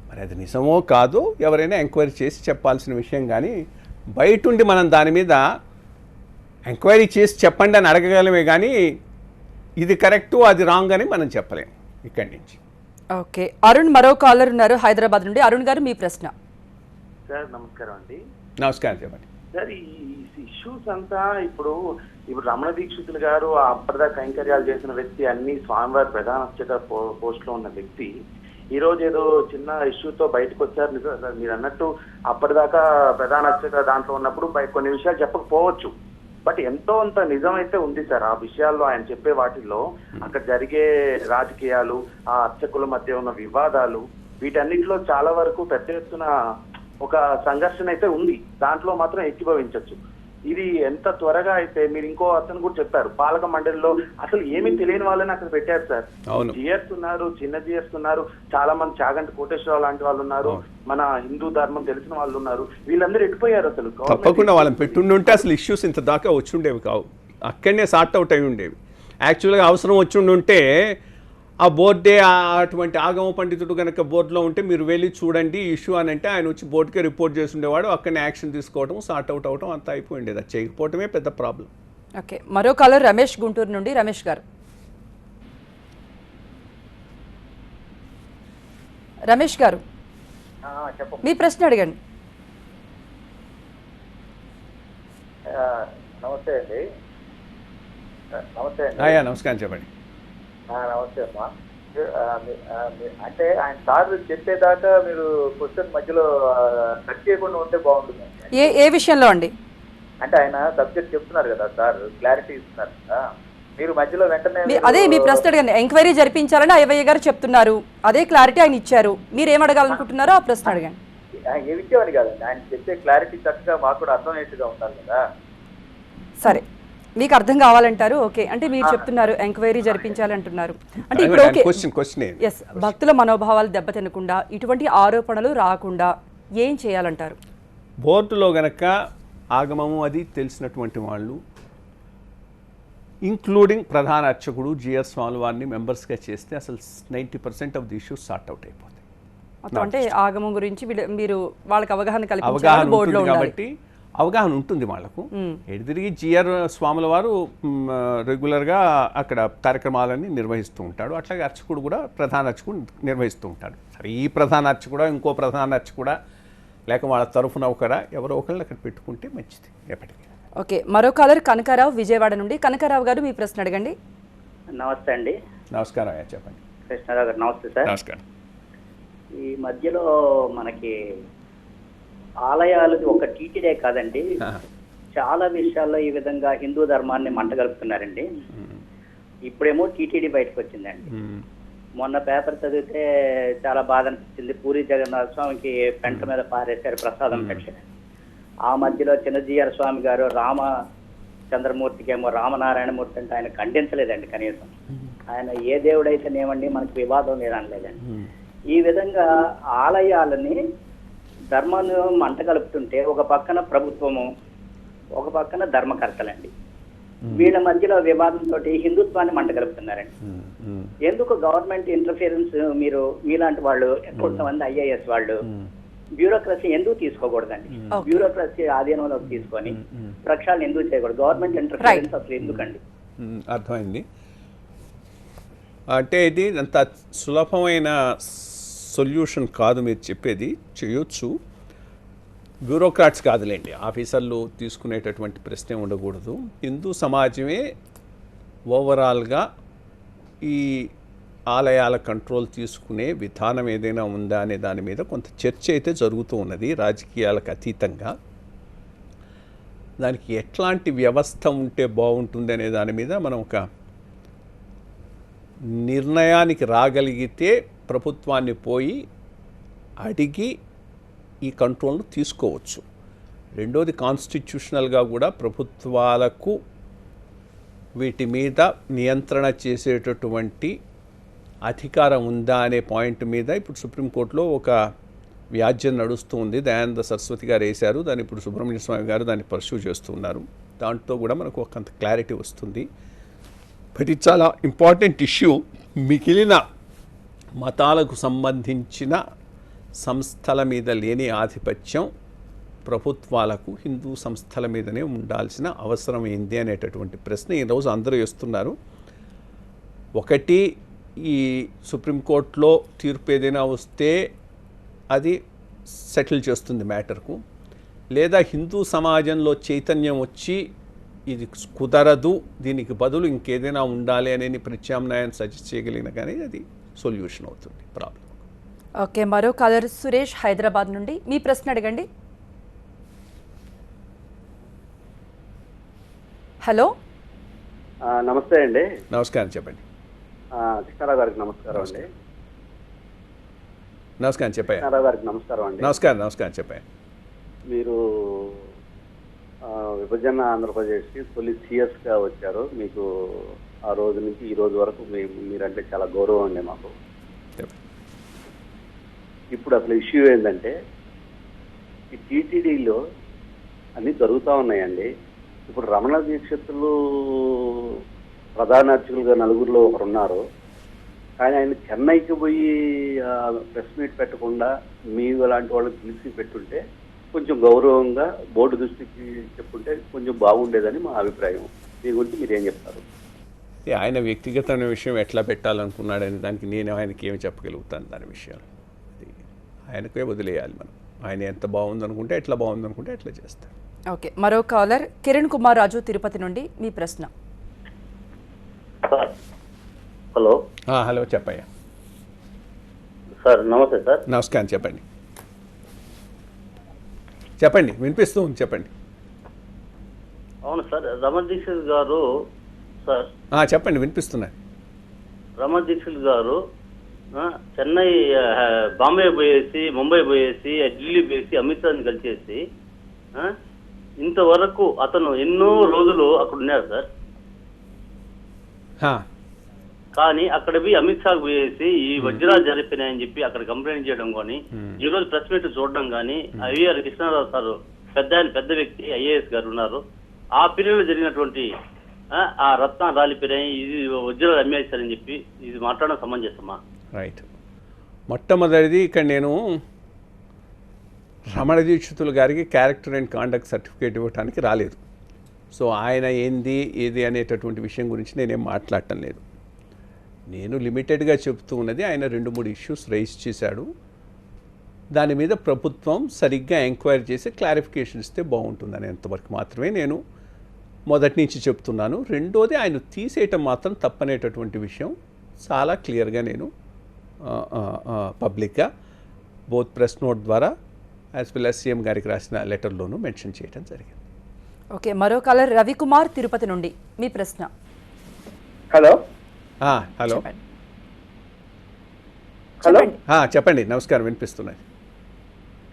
మరి అది నిజమో కాదో ఎవరైనా ఎంక్వైరీ చేసి చెప్పాల్సిన విషయం, కానీ బయటుండి మనం దాని మీద ఎంక్వైరీ చేసి చెప్పండి అని అడగగలమే, కానీ ఇది కరెక్టు అది రాంగ్ అని మనం చెప్పలేం ఇక్కడి నుంచి. ఓకే, అరుణ్ మరో కాలర్ ఉన్నారు హైదరాబాద్ నుండి. అరుణ్ గారు, మీ ప్రశ్న. సార్ నమస్కారం అండి. నమస్కారం, చెప్పండి సార్. ఈ ఇష్యూస్ అంతా ఇప్పుడు రమణ దీక్షితులు గారు అప్పటిదాకా కైంకర్యాలు చేసిన వ్యక్తి, అన్ని స్వామివారి ప్రధాన అర్చక పోస్ట్ లో ఉన్న వ్యక్తి, ఈ రోజు ఏదో చిన్న ఇష్యూతో బయటకు వచ్చారు. మీరు అన్నట్టు అప్పటిదాకా ప్రధాన అర్చక దాంట్లో ఉన్నప్పుడు కొన్ని విషయాలు చెప్పకపోవచ్చు, బట్ ఎంతో అంత నిజమైతే ఉంది సార్ ఆ విషయాల్లో. ఆయన చెప్పే వాటిల్లో అక్కడ జరిగే రాజకీయాలు, ఆ అర్చకుల మధ్య ఉన్న వివాదాలు, వీటన్నిటిలో చాలా వరకు పెద్ద ఎత్తున ఒక సంఘర్షణ అయితే ఉంది. దాంట్లో మాత్రం ఏకీభవించవచ్చు. ఇది ఎంత త్వరగా అయితే, మీరు ఇంకో అతను కూడా చెప్పారు, పాలక మండలిలో అసలు ఏమీ తెలియని వాళ్ళని అక్కడ పెట్టారు సార్. జిఎస్ ఉన్నారు, చిన్న జిఎస్ ఉన్నారు, చాలా మంది చాగంటి కోటేశ్వరరావు లాంటి వాళ్ళు ఉన్నారు, మన హిందూ ధర్మం తెలిసిన వాళ్ళు ఉన్నారు. వీళ్ళందరూ ఎట్టిపోయారు అసలు. తప్పకుండా వాళ్ళని పెట్టుండుంటే అసలు ఇష్యూస్ ఇంత దాకా వచ్చి ఉండేవి కావు, అక్కడనే సార్ట్ అవుట్ అయి ఉండేవి. యాక్చువల్గా అవసరం వచ్చి ఉంటే ఆ బోర్డే అటువంటి ఆగమ పండితుడు కనుక బోర్డులో ఉంటే మీరు వెళ్ళి చూడండి ఇష్యూ అని అంటే ఆయన వచ్చి బోర్డుకే రిపోర్ట్ చేసి ఉండేవాడు, అక్కడనే యాక్షన్ తీసుకోవడం, సార్ట్ అవుట్ అవడం అంతా అయిపోయిండేది. అది చేయకపోవటమే పెద్ద ప్రాబ్లం. ఓకే, మరో కాలర్ రమేష్ గుంటూరు నుండి. రమేష్ గారు, రమేష్ గారు మీ ప్రశ్న అడగండి. నమస్తే అండి. నమస్కారం, చెప్పండి. నమస్తే అమ్మా. అంటే ఆయన సార్ చెప్పేదాకా మీరు క్వశ్చన్ మధ్యలో కట్ చేయకుండా ఉంటే బాగుంటుంది. ఏ విషయంలో అండి? అంటే ఆయన సబ్జెక్ట్ చెప్తున్నారు కదా సార్, క్లారిటీ ఇస్తున్నారు కదా, మీరు మధ్యలో వెంటనే అదే మీ ప్రశ్న అడగండి. ఎంక్వైరీ జరిపించాలని అయ్యయ్య గారు చెప్తున్నారు, అదే క్లారిటీ ఆయన ఇచ్చారు, మీరు ఏం అడగాలనుకుంటున్నారో ఆ ప్రశ్న అడగండి. ఏ విషయం కాదండి, ఆయన చెప్పే క్లారిటీ చక్కగా మాకు కూడా అర్థమయ్యేట్టుగా ఉండాలి కదా. సరే, మీకు అర్థం కావాలంటారు. ఓకే, అంటే మీరు చెప్తున్నారు ఎంక్వైరీ జరిపించాలి అంటున్నారు. అంటే ఇప్పుడు ఓకే, ఎస్, భక్తుల మనోభావాలు దెబ్బతినకుండా ఇటువంటి ఆరోపణలు రాకుండా ఏం చేయాలంటారు? బోర్డులో గనక ఆగమము అది తెలిసినటువంటి వాళ్ళు, ఇంక్లూడింగ్ ప్రధాన అర్చకుడు జిఎస్ స్వామి వారిని మెంబర్స్గా చేస్తే అసలు 90% of the issues sort out అయిపోతాయి. అంటే ఆగమం గురించి మీరు వాళ్ళకి అవగాహన కల్పించాలి కాబట్టి అవగాహన ఉంటుంది వాళ్లకు. ఎటు తిరిగి జిఆర్ స్వాముల వారు రెగ్యులర్గా అక్కడ కార్యక్రమాలన్నీ నిర్వహిస్తూ ఉంటాడు, అట్లాగే అర్చకుడు కూడా ప్రధాన అర్చకుడు నిర్వహిస్తూ ఉంటాడు. సరే, ఈ ప్రధాన అర్చకుడా ఇంకో ప్రధాన అర్చకుడా లేక వాళ్ళ తరఫున ఒకరా ఎవరో ఒకళ్ళు అక్కడ పెట్టుకుంటే మంచిది ఎప్పటికీ. ఓకే, మరో కాలర్ కనకారావు విజయవాడ నుండి. కనకారావు గారు, మీ ప్రశ్న అడగండి. నమస్తే అండి. నమస్కారం, చెప్పండి. కృష్ణారావు గారు నమస్తే సార్. నమస్కారం. ఈ మధ్యలో మనకి ఆలయాలు ఒక టీటీడే కాదండి, చాలా విషయాల్లో ఈ విధంగా హిందూ ధర్మాన్ని మంటగలుపుతున్నారండి. ఇప్పుడేమో టీటీడీ బయటకు వచ్చిందండి. మొన్న పేపర్ చదివితే చాలా బాధ అనిపించింది. పూరి జగన్నాథ స్వామికి పెంట మీద పారేశారు ప్రసాదం పెట్టి. ఆ మధ్యలో చిన్నజీఆర్ స్వామి గారు రామచంద్రమూర్తికి ఏమో రామనారాయణమూర్తి అంటే ఆయన ఖండించలేదండి కనీసం. ఆయన ఏ దేవుడైతేనేమండి మనకి వివాదం లేదనలేదండి. ఈ విధంగా ఆలయాలని ధర్మాన్ని మంట కలుపుతుంటే ఒక పక్కన ప్రభుత్వము, ఒక పక్కన ధర్మకర్తలండి, వీళ్ళ మధ్యలో వివాదంతో హిందుత్వాన్ని మంట కలుపుతున్నారండి. ఎందుకు గవర్నమెంట్ ఇంటర్ఫియరెన్స్ మీరు మీలాంటి వాళ్ళు కొంతమంది ఐఏఎస్ వాళ్ళు బ్యూరోక్రసీ ఎందుకు తీసుకోకూడదండి? బ్యూరోక్రసీ ఆధీనంలోకి తీసుకొని ప్రక్షాళన ఎందుకు చేయకూడదు? గవర్నమెంట్ ఇంటర్ఫియరెన్స్ అసలు ఎందుకండి? అర్థమైంది. అంటే ఇది అంత సులభమైన సొల్యూషన్ కాదు మీరు చెప్పేది. చేయొచ్చు, బ్యూరోక్రాట్స్ కాదులేండి, ఆఫీసర్లు తీసుకునేటటువంటి ప్రశ్నే ఉండకూడదు. హిందూ సమాజమే ఓవరాల్గా ఈ ఆలయాల కంట్రోల్ తీసుకునే విధానం ఏదైనా ఉందా అనే దాని మీద కొంత చర్చ అయితే జరుగుతూ ఉన్నది రాజకీయాలకు అతీతంగా. దానికి ఎట్లాంటి వ్యవస్థ ఉంటే బాగుంటుంది అనే దాని మీద మనం ఒక నిర్ణయానికి రాగలిగితే ప్రభుత్వాన్ని పోయి అడిగి ఈ కంట్రోల్ను తీసుకోవచ్చు. రెండోది, కాన్స్టిట్యూషనల్గా కూడా ప్రభుత్వాలకు వీటి మీద నియంత్రణ చేసేటటువంటి అధికారం ఉందా అనే పాయింట్ మీద ఇప్పుడు సుప్రీంకోర్టులో ఒక వ్యాజ్యం నడుస్తూ ఉంది. దయానంద సరస్వతి గారు వేశారు దాన్ని, ఇప్పుడు సుబ్రహ్మణ్య స్వామి గారు దాన్ని పర్సూ చేస్తున్నారు. దాంట్లో కూడా మనకు కొంత క్లారిటీ వస్తుంది. బట్ ఇది చాలా ఇంపార్టెంట్ ఇష్యూ. మిగిలిన మతాలకు సంబంధించిన సంస్థల మీద లేని ఆధిపత్యం ప్రభుత్వాలకు హిందూ సంస్థల మీదనే ఉండాల్సిన అవసరం ఏంది అనేటటువంటి ప్రశ్న ఈరోజు అందరూ వేస్తున్నారు. ఒకటి, ఈ సుప్రీంకోర్టులో తీర్పు ఏదైనా వస్తే అది సెటిల్ చేస్తుంది మ్యాటర్కు, లేదా హిందూ సమాజంలో చైతన్యం వచ్చి ఇది కుదరదు, దీనికి బదులు ఇంకేదైనా ఉండాలి అనే ప్రత్యామ్నాయాన్ని సజెస్ట్ చేయగలిగిన కానీ అది సొల్యూషన్ అవుతుంది ప్రాబ్లం. ఓకే, మరో కాలర్ సురేష్ హైదరాబాద్ నుండి, మీ ప్రశ్న అడగండి. హలో, నమస్తే అండి. నమస్కారం, చెప్పండి. కృష్ణారావు గారికి నమస్కారం అండి. నమస్కారం, చెప్పండి. కృష్ణారావు గారికి నమస్కారం అండి. నమస్కారం, చెప్పండి. మీరు విభజన ఆంధ్రప్రదేశ్కి తొలి సిఎస్గా వచ్చారు. మీకు ఆ రోజు నుంచి ఈ రోజు వరకు మీరంటే చాలా గౌరవం అండి మాకు. ఇప్పుడు అసలు ఇష్యూ ఏంటంటే ఈ టీటీడీలో అన్నీ జరుగుతూ ఉన్నాయండి. ఇప్పుడు రమణ దీక్షితులు ప్రధాన అర్చకులుగా నలుగురిలో ఒకరు ఉన్నారు. కానీ ఆయన చెన్నైకి పోయి ప్రెస్ మీట్ పెట్టకుండా మీ లాంటి వాళ్ళని పిలిచి పెట్టుంటే కొంచెం గౌరవంగా బోర్డు దృష్టికి చెప్పుంటే కొంచెం బాగుండేదని మా అభిప్రాయం. దీని గురించి మీరేం చెప్తారు? ఆయన వ్యక్తిగతమైన విషయం ఎట్లా పెట్టాలనుకున్నాడని దానికి నేను ఆయనకి ఏమి చెప్పగలుగుతాను? దాని విషయాలు ఆయనకే వదిలేయాలి మనం. ఆయన ఎంత బాగుందనుకుంటే, ఎట్లా బాగుందనుకుంటే ఎట్లా చేస్తారు. ఓకే, మరో కాలర్ కిరణ్ కుమార్ రాజు తిరుపతి నుండి, మీ ప్రశ్న. హలో. హలో, చెప్పయ్యా. సార్ నమస్తే సార్. నమస్కారం, చెప్పండి, వినిపిస్తూ ఉంది, చెప్పండి. అవును సార్, రమణ దీక్షిత్ గారు సార్. చెప్పండి, వినిపిస్తున్నారు. రమణ దీక్షిత్ గారు చెన్నై, బాంబే పోయేసి, ముంబై పోయేసి, ఢిల్లీ పోయేసి, అమిత్ షాని కలిసేసి ఇంతవరకు అతను ఎన్నో రోజులు అక్కడ ఉన్నారు సార్. కానీ అక్కడ పోయి అమిత్ షాకు పోయేసి ఈ వజ్రాలు జరిపినాయని చెప్పి అక్కడ కంప్లైంట్ చేయడం కానీ, ఈ రోజు ప్రెస్ మీట్ చూడడం కానీ, ఐవీఆర్ కృష్ణారావు సార్ పెద్ద వ్యక్తి ఐఏఎస్ గారు ఉన్నారు. ఆ పీరియడ్ లో జరిగినటువంటి ఆ రత్నాలు రాలిపోయినాయి, ఇది వజ్రాలు అమ్మేశారని చెప్పి ఇది మాట్లాడడం సమంజసమా? రైట్. మొట్టమొదటిది, ఇక్కడ నేను రమణ దీక్షితులు గారికి క్యారెక్టర్ అండ్ కాండక్ట్ సర్టిఫికేట్ ఇవ్వడానికి రాలేదు. సో ఆయన ఏది అనేటటువంటి విషయం గురించి నేనేం మాట్లాడటం లేదు. నేను లిమిటెడ్గా చెప్తూ ఉన్నది, ఆయన 2-3 ఇష్యూస్ రైజ్ చేశాడు. దాని మీద ప్రభుత్వం సరిగ్గా ఎంక్వైరీ చేసి క్లారిఫికేషన్ ఇస్తే బాగుంటుందని అంతవరకు మాత్రమే నేను మొదటి నుంచి చెప్తున్నాను. రెండోది, ఆయన తీసేయటం మాత్రం తప్పనేటటువంటి విషయం చాలా క్లియర్గా నేను పబ్లిక్గా బోత్ ప్రెస్ నోట్ ద్వారా యాజ్ వెల్ as సీఎం గారికి రాసిన లెటర్లోనూ మెన్షన్ చేయడం జరిగింది. ఓకే, మరో కాలర్ రవికుమార్ తిరుపతి నుండి మీ ప్రశ్న. హలో హలో హలో చెప్పండి. నమస్కారం, వినిపిస్తున్నది.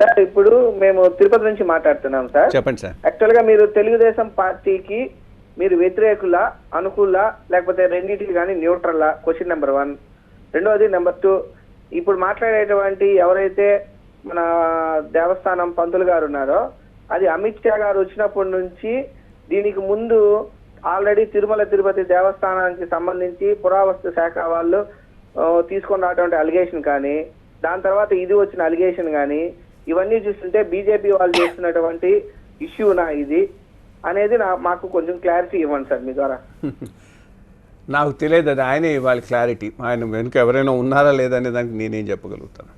సార్, ఇప్పుడు మేము తిరుపతి నుంచి మాట్లాడుతున్నాం సార్. చెప్పండి సార్. యాక్చువల్ గా మీరు తెలుగుదేశం పార్టీకి మీరు వ్యతిరేకుల, అనుకూల, లేకపోతే రెండింటికి కానీ న్యూట్రల్? Question number 1. రెండవది నెంబర్ 2, ఇప్పుడు మాట్లాడేటువంటి ఎవరైతే మన దేవస్థానం పంతులు గారు ఉన్నారో అది అమిత్ షా గారు వచ్చినప్పటి నుంచి దీనికి ముందు ఆల్రెడీ తిరుమల తిరుపతి దేవస్థానానికి సంబంధించి పురావస్తు శాఖ వాళ్ళు తీసుకొని రావటువంటి అలిగేషన్ కానీ, దాని తర్వాత ఇది వచ్చిన అలిగేషన్ కానీ, ఇవన్నీ చూస్తుంటే బీజేపీ వాళ్ళు చేస్తున్నటువంటి ఇష్యూనా ఇది అనేది మాకు కొంచెం క్లారిటీ ఇవ్వండి సార్ మీ ద్వారా. నాకు తెలియదు, అది ఆయనే ఇవ్వాలి క్లారిటీ. ఆయన వెనుక ఎవరైనా ఉన్నారా లేదా అనే దానికి నేనేం చెప్పగలుగుతాను?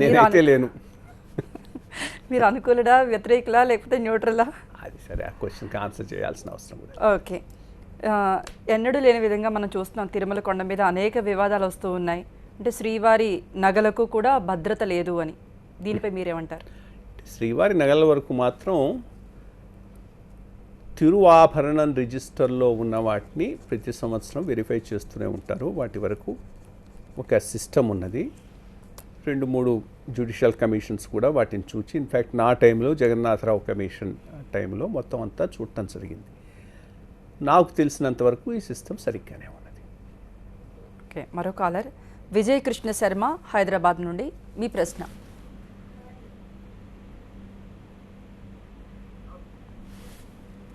నేనైతే లేను. మీరు అనుకూలడా, వ్యతిరేకులా, లేకపోతే న్యూట్రలా? అది సరే, ఆ క్వశ్చన్కి ఆన్సర్ చేయాల్సిన అవసరం కూడా. ఓకే, ఎన్నడూ లేని విధంగా మనం చూస్తున్నాం తిరుమల కొండ మీద అనేక వివాదాలు వస్తూ ఉన్నాయి. అంటే శ్రీవారి నగలకు కూడా భద్రత లేదు అని, దీనిపై మీరేమంటారు? శ్రీవారి నగల వరకు మాత్రం తిరువాభరణం రిజిస్టర్లో ఉన్న వాటిని ప్రతి సంవత్సరం వెరిఫై చేస్తూనే ఉంటారు. వాటి వరకు ఒక సిస్టమ్ ఉన్నది. 2-3 జ్యుడిషియల్ కమిషన్స్ కూడా వాటిని చూచి, ఇన్ఫ్యాక్ట్ నా టైంలో జగన్నాథరావు కమిషన్ టైంలో మొత్తం అంతా చూడటం జరిగింది. నాకు తెలిసినంతవరకు ఈ సిస్టమ్ సరిగ్గానే ఉన్నది. ఓకే, మరో కాలర్ విజయ్ కృష్ణ శర్మ హైదరాబాద్ నుండి మీ ప్రశ్న.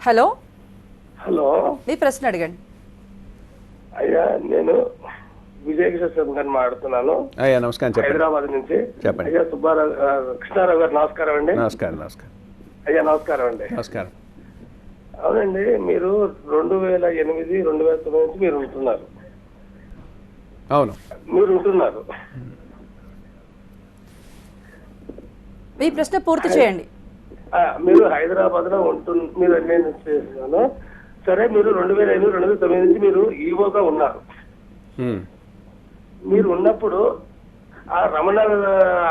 హలో మీ ప్రశ్న అడగండి. అయ్యా, నేను విజయకృష్ణ శర్మ గారిని మాట్లాడుతున్నాను. అయ్యా నమస్కారం, హైదరాబాద్ నుంచి. చెప్పండి. అయ్యా సుబ్బారావు, కృష్ణారావు గారు నమస్కారం అండి. నమస్కారం. అయ్యా నమస్కారం అండి. నమస్కారం. అవునండి, మీరు 2008, 2009 నుంచి మీరు ఉంటున్నారు. అవును, మీరు ఉంటున్నారు. మీ ప్రశ్న పూర్తి చేయండి. మీరు హైదరాబాద్ లో మీరు నేను చేస్తున్నాను. సరే, మీరు 2008, 2009 నుంచి మీరు ఈవోగా ఉన్నారు. మీరు ఉన్నప్పుడు ఆ రమణ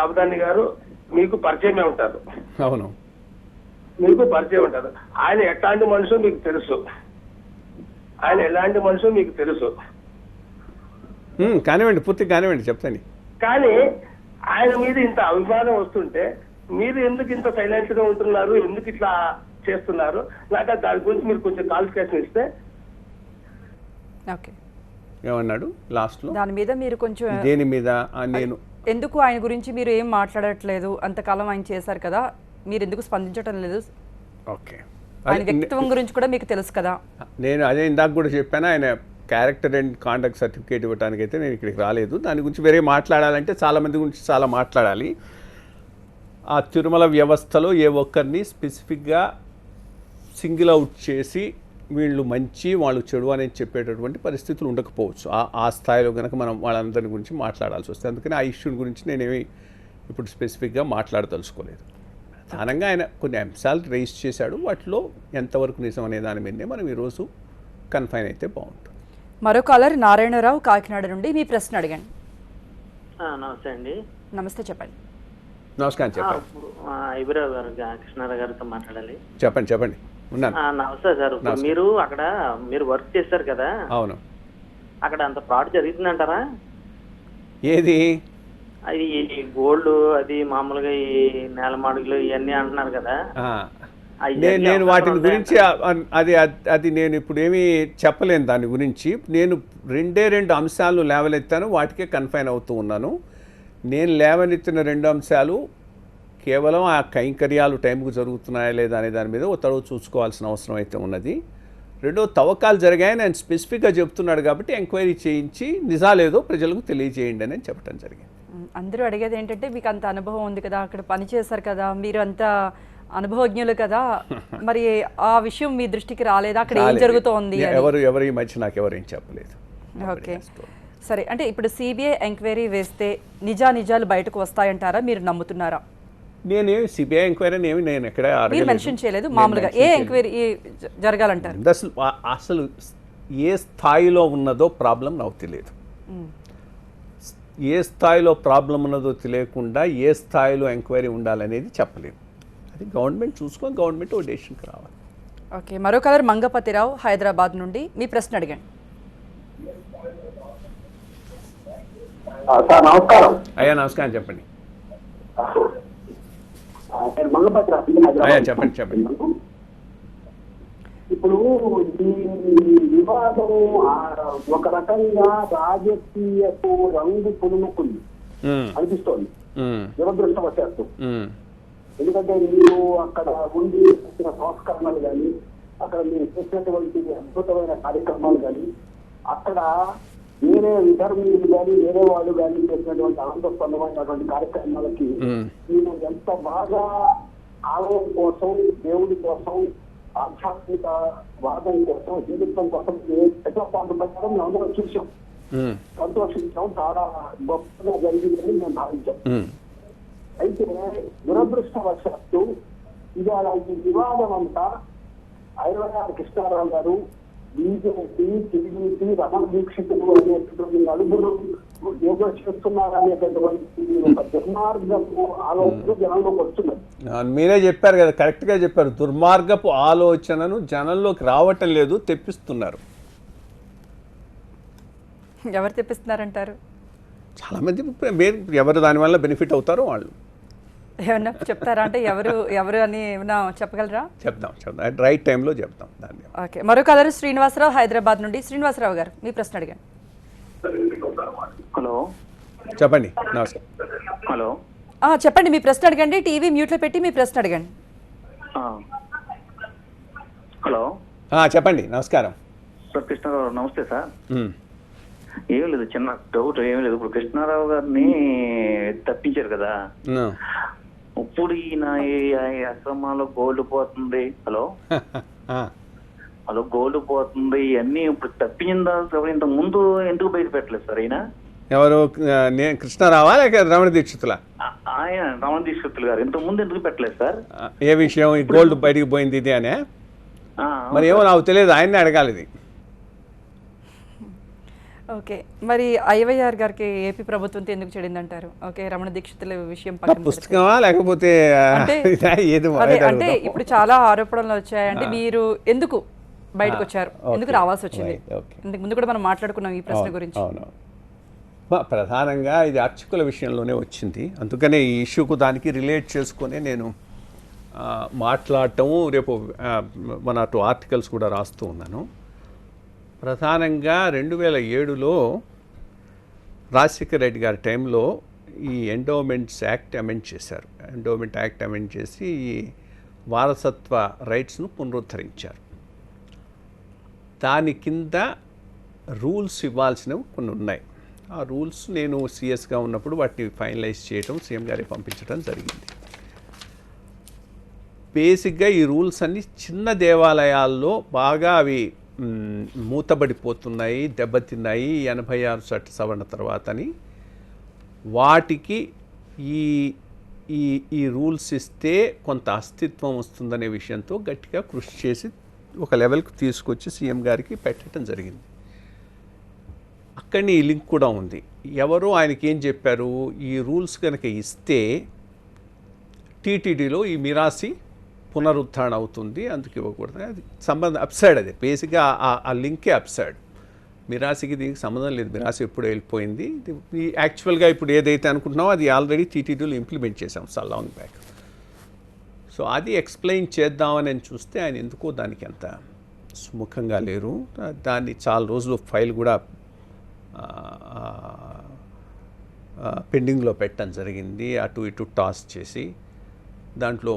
అవధాని గారు మీకు పరిచయమే ఉంటారు. అవును, మీకు పరిచయం ఉంటారు. ఆయన ఎట్లాంటి మనుషులు మీకు తెలుసు, ఆయన ఎలాంటి మనుషులు మీకు తెలుసు. కానివ్వండి, పూర్తి కానివ్వండి, చెప్తాను. కానీ ఆయన మీద ఇంత అభిమానం వస్తుంటే మీరు ఎందుకు ఇంత సైలెంట్ గా ఉంటున్నారు, ఎందుకు ఇట్లా చేస్తున్నారు? నాకు దాని గురించి మీరు కొంచెం క్లారిఫికేషన్ ఇస్తే. ఓకే, ఏమన్నాడు లాస్ట్ లో? దాని మీద మీరు కొంచెం దేని మీద? నేను ఎందుకు ఆయన గురించి మీరు ఏం మాట్లాడట్లేదు? అంతకాలం ఆయన చేశారు కదా, మీరు ఎందుకు స్పందించడం లేదు? ఓకే, ఆయన వ్యక్తిత్వం గురించి కూడా మీకు తెలుసు కదా. నేను అదే ఇందాక కూడా చెప్పాను, ఆయన క్యారెక్టర్ అండ్ కాండక్ట్ సర్టిఫికేట్ ఇవ్వడానికి అయితే నేను ఇక్కడికి రాలేదు. దాని గురించి వేరే మాట్లాడాలంటే చాలామంది గురించి చాలా మాట్లాడాలి. ఆ తిరుమల వ్యవస్థలో ఏ ఒక్కరిని స్పెసిఫిక్గా సింగిల్ అవుట్ చేసి వీళ్ళు మంచి వాళ్ళు చెడు అనేది చెప్పేటటువంటి పరిస్థితులు ఉండకపోవచ్చు. ఆ స్థాయిలో కనుక మనం వాళ్ళందరి గురించి మాట్లాడాల్సి వస్తుంది. అందుకని ఆ ఇష్యూ గురించి నేనేమి ఇప్పుడు స్పెసిఫిక్గా మాట్లాడదలుచుకోలేదు. ప్రధానంగా ఆయన కొన్ని అంశాలు రైజ్ చేశాడు, వాటిలో ఎంతవరకు నిజం అనే దాని మీదనే మనం ఈరోజు కన్ఫైన్ అయితే బాగుంటుంది. మరో కాలర్ నారాయణరావు కాకినాడ నుండి మీ ప్రశ్న అడగండి. నమస్తే అండి. నమస్తే, చెప్పండి. నమస్కారం, చెప్పండి. ఇబ్రాహిం గారు, కృష్ణారావు గారితో మాట్లాడాలి. చెప్పండి. నమస్తే సార్. మీరు అక్కడ వర్క్ చేస్తారు కదా. అవును. అక్కడ అంత ఫ్రాడ్ జరిగిందంటారా? ఏది? అది గోల్డ్, అది మామూలుగా ఈ నేలమాడుగులు ఇవన్నీ అంటున్నారు కదా. నేను వాటి గురించి అది నేను ఇప్పుడు ఏమీ చెప్పలేను. దాని గురించి నేను 2 అంశాలు లేవనెత్తాను, వాటికే కన్ఫైన్ అవుతూ ఉన్నాను. నేను లేవనెత్తిన 2 అంశాలు కేవలం ఆ కైంకర్యాలు టైంకు జరుగుతున్నాయా లేదా అనే దాని మీద ఒక తడవ చూసుకోవాల్సిన అవసరం అయితే ఉన్నది. 2 తవ్వకాలు జరిగాయని ఆయన స్పెసిఫిక్గా చెప్తున్నాడు కాబట్టి ఎంక్వైరీ చేయించి నిజాలేదో ప్రజలకు తెలియజేయండి అని చెప్పడం జరిగింది. అందరూ అడిగేది ఏంటంటే, మీకు అంత అనుభవం ఉంది కదా, అక్కడ పనిచేశారు కదా, మీరు అంత అనుభవజ్ఞులు కదా, మరి ఆ విషయం మీ దృష్టికి రాలేదా? అక్కడ ఏం జరుగుతోంది? ఎవరు ఈ మధ్య నాకు ఎవరేం చెప్పలేదు. ఓకే, సరే. అంటే ఇప్పుడు సిబిఐ ఎంక్వైరీ వేస్తే నిజాలు బయటకు వస్తాయంటారా? మీరు నమ్ముతున్నారా? నేనేమి సిబిఐ ఎంక్వైరీని నేను ఎక్కడ మెన్షన్ చేయలేదు, మామూలుగా ఏ ఎంక్వైరీ జరగాలంటారు? అసలు ఏ స్థాయిలో ఉన్నదో ప్రాబ్లం నాకు తెలియదు. ఏ స్థాయిలో ప్రాబ్లం ఉన్నదో తెలియకుండా ఏ స్థాయిలో ఎంక్వైరీ ఉండాలనేది చెప్పలేము. అది గవర్నమెంట్ చూసుకొని గవర్నమెంట్ ఓ డెసిషన్కి రావాలి. ఓకే, మరో కలర్ మంగపతిరావు హైదరాబాద్ నుండి మీ ప్రశ్న అడగండి. సార్ నమస్కారం. అయ్యా నమస్కారం, చెప్పండి. నేను మంగపతిరావు. అయ్యా చెప్పండి. ఇప్పుడు ఈ వివాదం ఒక రకంగా రాజకీయపు రంగు పులుముకుంది అనిపిస్తోంది దురదృష్టవశాత్తు. ఎందుకంటే మీరు అక్కడ ఉండి చేసిన సంస్కరణలు కానీ, అక్కడ మీరు చేసినటువంటి అద్భుతమైన కార్యక్రమాలు కానీ, అక్కడ వేరే విధర్మీయులు కానీ వేరే వాళ్ళు కానీ చేసినటువంటి ఆనందస్పందమైనటువంటి కార్యక్రమాలకి మీరు ఎంత బాగా ఆలయం కోసం, దేవుడి కోసం, ఆధ్యాత్మిక వాదం కోసం, హిందుత్వం కోసం ఎట్లా పాల్పడ్డారో మేము అందరం చూసాం, సంతోషించాం. చాలా గొప్పగా జరిగిందని మేము భావించాం. అయితే దురదృష్టవశాత్తు ఇవాళ ఈ వివాదం అంతా ఐరవనాథ కృష్ణారావు గారు, బీజేపీ, టీడీపీ, రమణ దీక్షితులు అనేటువంటి నలుగురు ఏదో చేస్తున్నారనేటటువంటి ఒక దుర్మార్గపు ఆలోచన జనంలోకి వస్తున్నది. మీరే చెప్పారు కదా, కరెక్ట్గా చెప్పారు. దుర్మార్గపు ఆలోచనను జనంలోకి రావటం లేదు, తెప్పిస్తున్నారు. ఎవరు తెప్పిస్తున్నారంటారు? చాలామంది ఎవరు దానివల్ల బెనిఫిట్ అవుతారో వాళ్ళు. ఏమన్నా చెప్తారా? అంటే ఎవరు అని ఏమన్నా చెప్పగలరా? చెప్దాం రైట్ టైంలో చెప్తాం దాన్ని. ఓకే, మరో కలర్ శ్రీనివాసరావు హైదరాబాద్ నుండి. శ్రీనివాసరావు గారు మీ ప్రశ్న అడిగాను. హలో చెప్పండి. నమస్కారం. హలో చెప్పండి, మీ ప్రశ్న అడగండి. టీవీ మ్యూట్లో పెట్టి మీ ప్రశ్న అడగండి. హలో చెప్పండి. నమస్కారం సార్. కృష్ణారావు నమస్తే సార్. ఏం లేదు, చిన్న డౌట్. ఏం లేదు, ఇప్పుడు కృష్ణారావు గారిని తప్పించారు కదా, ఇప్పుడు ఈయన అక్రమాల్లో గోల్డ్ పోతుంది, హలో గోల్డ్ పోతుంది ఇవన్నీ ఇప్పుడు తప్పించిన తర్వాత ఇంత ముందు ఎందుకు బయట పెట్టలేదు సార్ ఆయన? ఎవరు? కృష్ణారావా లేక రమణ దీక్షితులా? ఆయన రమణ దీక్షితులు గారు ఇంత ముందు ఎందుకు పెట్టలేదు సార్? ఏ విషయం? ఈ గోల్డ్ బయటికి పోయింది ఇది అనే? మరి ఏమో నాకు తెలియదు, ఆయన్ని అడగాలి ఇది. ఓకే, మరి ఐవైఆర్ గారికి ఏపీ ప్రభుత్వంతో ఎందుకు చెడిందంటారు? ఓకే, రమణ దీక్షితుల విషయం పుస్తకమా లేకపోతే అంటే ఇప్పుడు చాలా ఆరోపణలు వచ్చాయి. అంటే మీరు ఎందుకు బయటకు వచ్చారు, ఎందుకు రావాల్సి వచ్చింది? ఇంతకు ముందు కూడా మనం మాట్లాడుకున్నాం ఈ ప్రశ్న గురించి. ప్రధానంగా ఇది అర్చకుల విషయంలోనే వచ్చింది, అందుకనే ఈ ఇష్యూకు దానికి రిలేట్ చేసుకునే నేను మాట్లాడటము, రేపు 1 or 2 ఆర్టికల్స్ కూడా రాస్తూ ఉన్నాను. ప్రధానంగా 2007లో రాజశేఖర్ రెడ్డి గారి టైంలో ఈ ఎండోమెంట్స్ యాక్ట్ అమెండ్ చేశారు. ఎండోమెంట్ యాక్ట్ అమెండ్ చేసి ఈ వారసత్వ రైట్స్ను పునరుద్ధరించారు. దాని కింద రూల్స్ ఇవ్వాల్సినవి కొన్ని ఉన్నాయి. ఆ రూల్స్ నేను సిఎస్గా ఉన్నప్పుడు వాటిని ఫైనలైజ్ చేయడం, సీఎం గారికి పంపించడం జరిగింది. బేసిక్గా ఈ రూల్స్ అన్నీ చిన్న దేవాలయాల్లో బాగా అవి మూతబడిపోతున్నాయి, దెబ్బతిన్నాయి 86 చట్ట సవరణ తర్వాతని. వాటికి ఈ ఈ ఈ రూల్స్ ఇస్తే కొంత అస్తిత్వం వస్తుందనే విషయంతో గట్టిగా కృషి చేసి ఒక లెవెల్కి తీసుకొచ్చి సీఎం గారికి పెట్టడం జరిగింది. అక్కడని ఈ లింక్ కూడా ఉంది. ఎవరో ఆయనకి ఏం చెప్పారు, ఈ రూల్స్ కనుక ఇస్తే టీటీడీలో ఈ మిరాసి పునరుద్ధరణ అవుతుంది, అందుకు ఇవ్వకూడదు. అది సంబంధం అప్సైడ్. అది బేసిక్గా ఆ లింకే అప్సైడ్. మిరాసికి దీనికి సంబంధం లేదు, మిరాసి ఎప్పుడు వెళ్ళిపోయింది. ఈ యాక్చువల్గా ఇప్పుడు ఏదైతే అనుకుంటున్నామో అది ఆల్రెడీ టీటీడీలో ఇంప్లిమెంట్ చేసాం సార్ లాంగ్ బ్యాక్. సో అది ఎక్స్ప్లెయిన్ చేద్దామని నేను చూస్తే ఆయన ఎందుకో దానికి అంత సుముఖంగా లేరు. దాన్ని చాలా రోజులు ఫైల్ కూడా పెండింగ్లో పెట్టడం జరిగింది, అటు ఇటు టాస్ చేసి. దాంట్లో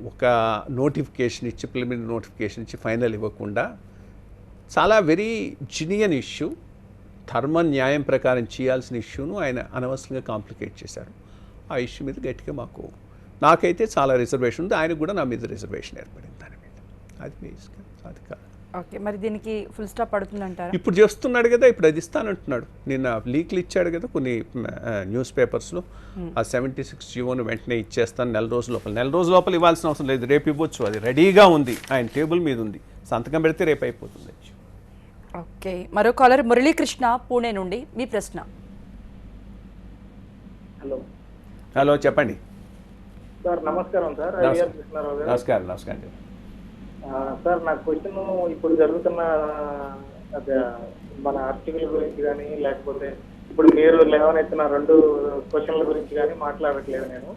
ఒక నోటిఫికేషన్ ఇచ్చి, ప్రిలిమినరీ నోటిఫికేషన్ ఇచ్చి ఫైనల్ ఇవ్వకుండా చాలా వెరీ జినియన్ ఇష్యూ, ధర్మ న్యాయం ప్రకారం చేయాల్సిన ఇష్యూను ఆయన అనవసరంగా కాంప్లికేట్ చేశారు. ఆ ఇష్యూ మీద గట్టిగా నాకైతే చాలా రిజర్వేషన్ ఉంది, ఆయనకు కూడా నా మీద రిజర్వేషన్ ఏర్పడింది దాని మీద. అది కాదు. ఓకే, మరి దీనికి ఫుల్ స్టాప్ పడుతుందంటారా? ఇప్పుడు చేస్తున్నాడు కదా, ఇప్పుడు అది ఇస్తానంటున్నాడు. నిన్న లీక్లు ఇచ్చాడు కదా కొన్ని న్యూస్ పేపర్స్లో. ఆ 76 జీవోను వెంటనే ఇచ్చేస్తాను నెల రోజుల లోపల ఇవ్వాల్సిన అవసరం లేదు, రేపు ఇవ్వచ్చు. అది రెడీగా ఉంది, ఆయన టేబుల్ మీద ఉంది, సంతకం పెడితే రేపు అయిపోతుంది. ఓకే, మరో కాలర్ మురళీకృష్ణ పూణే నుండి మీ ప్రశ్న. హలో హలో, చెప్పండి. సార్ నమస్కారం సార్. ఐవీఆర్ కృష్ణారావు గారు. నమస్కారం. నమస్కారం. సార్ నా క్వశ్చన్ ఇప్పుడు జరుగుతున్న అదే మన ఆర్టికల్ గురించి కానీ లేకపోతే ఇప్పుడు మీరు లేవనెత్తిన 2 క్వశ్చన్ల గురించి కానీ మాట్లాడట్లేదు నేను.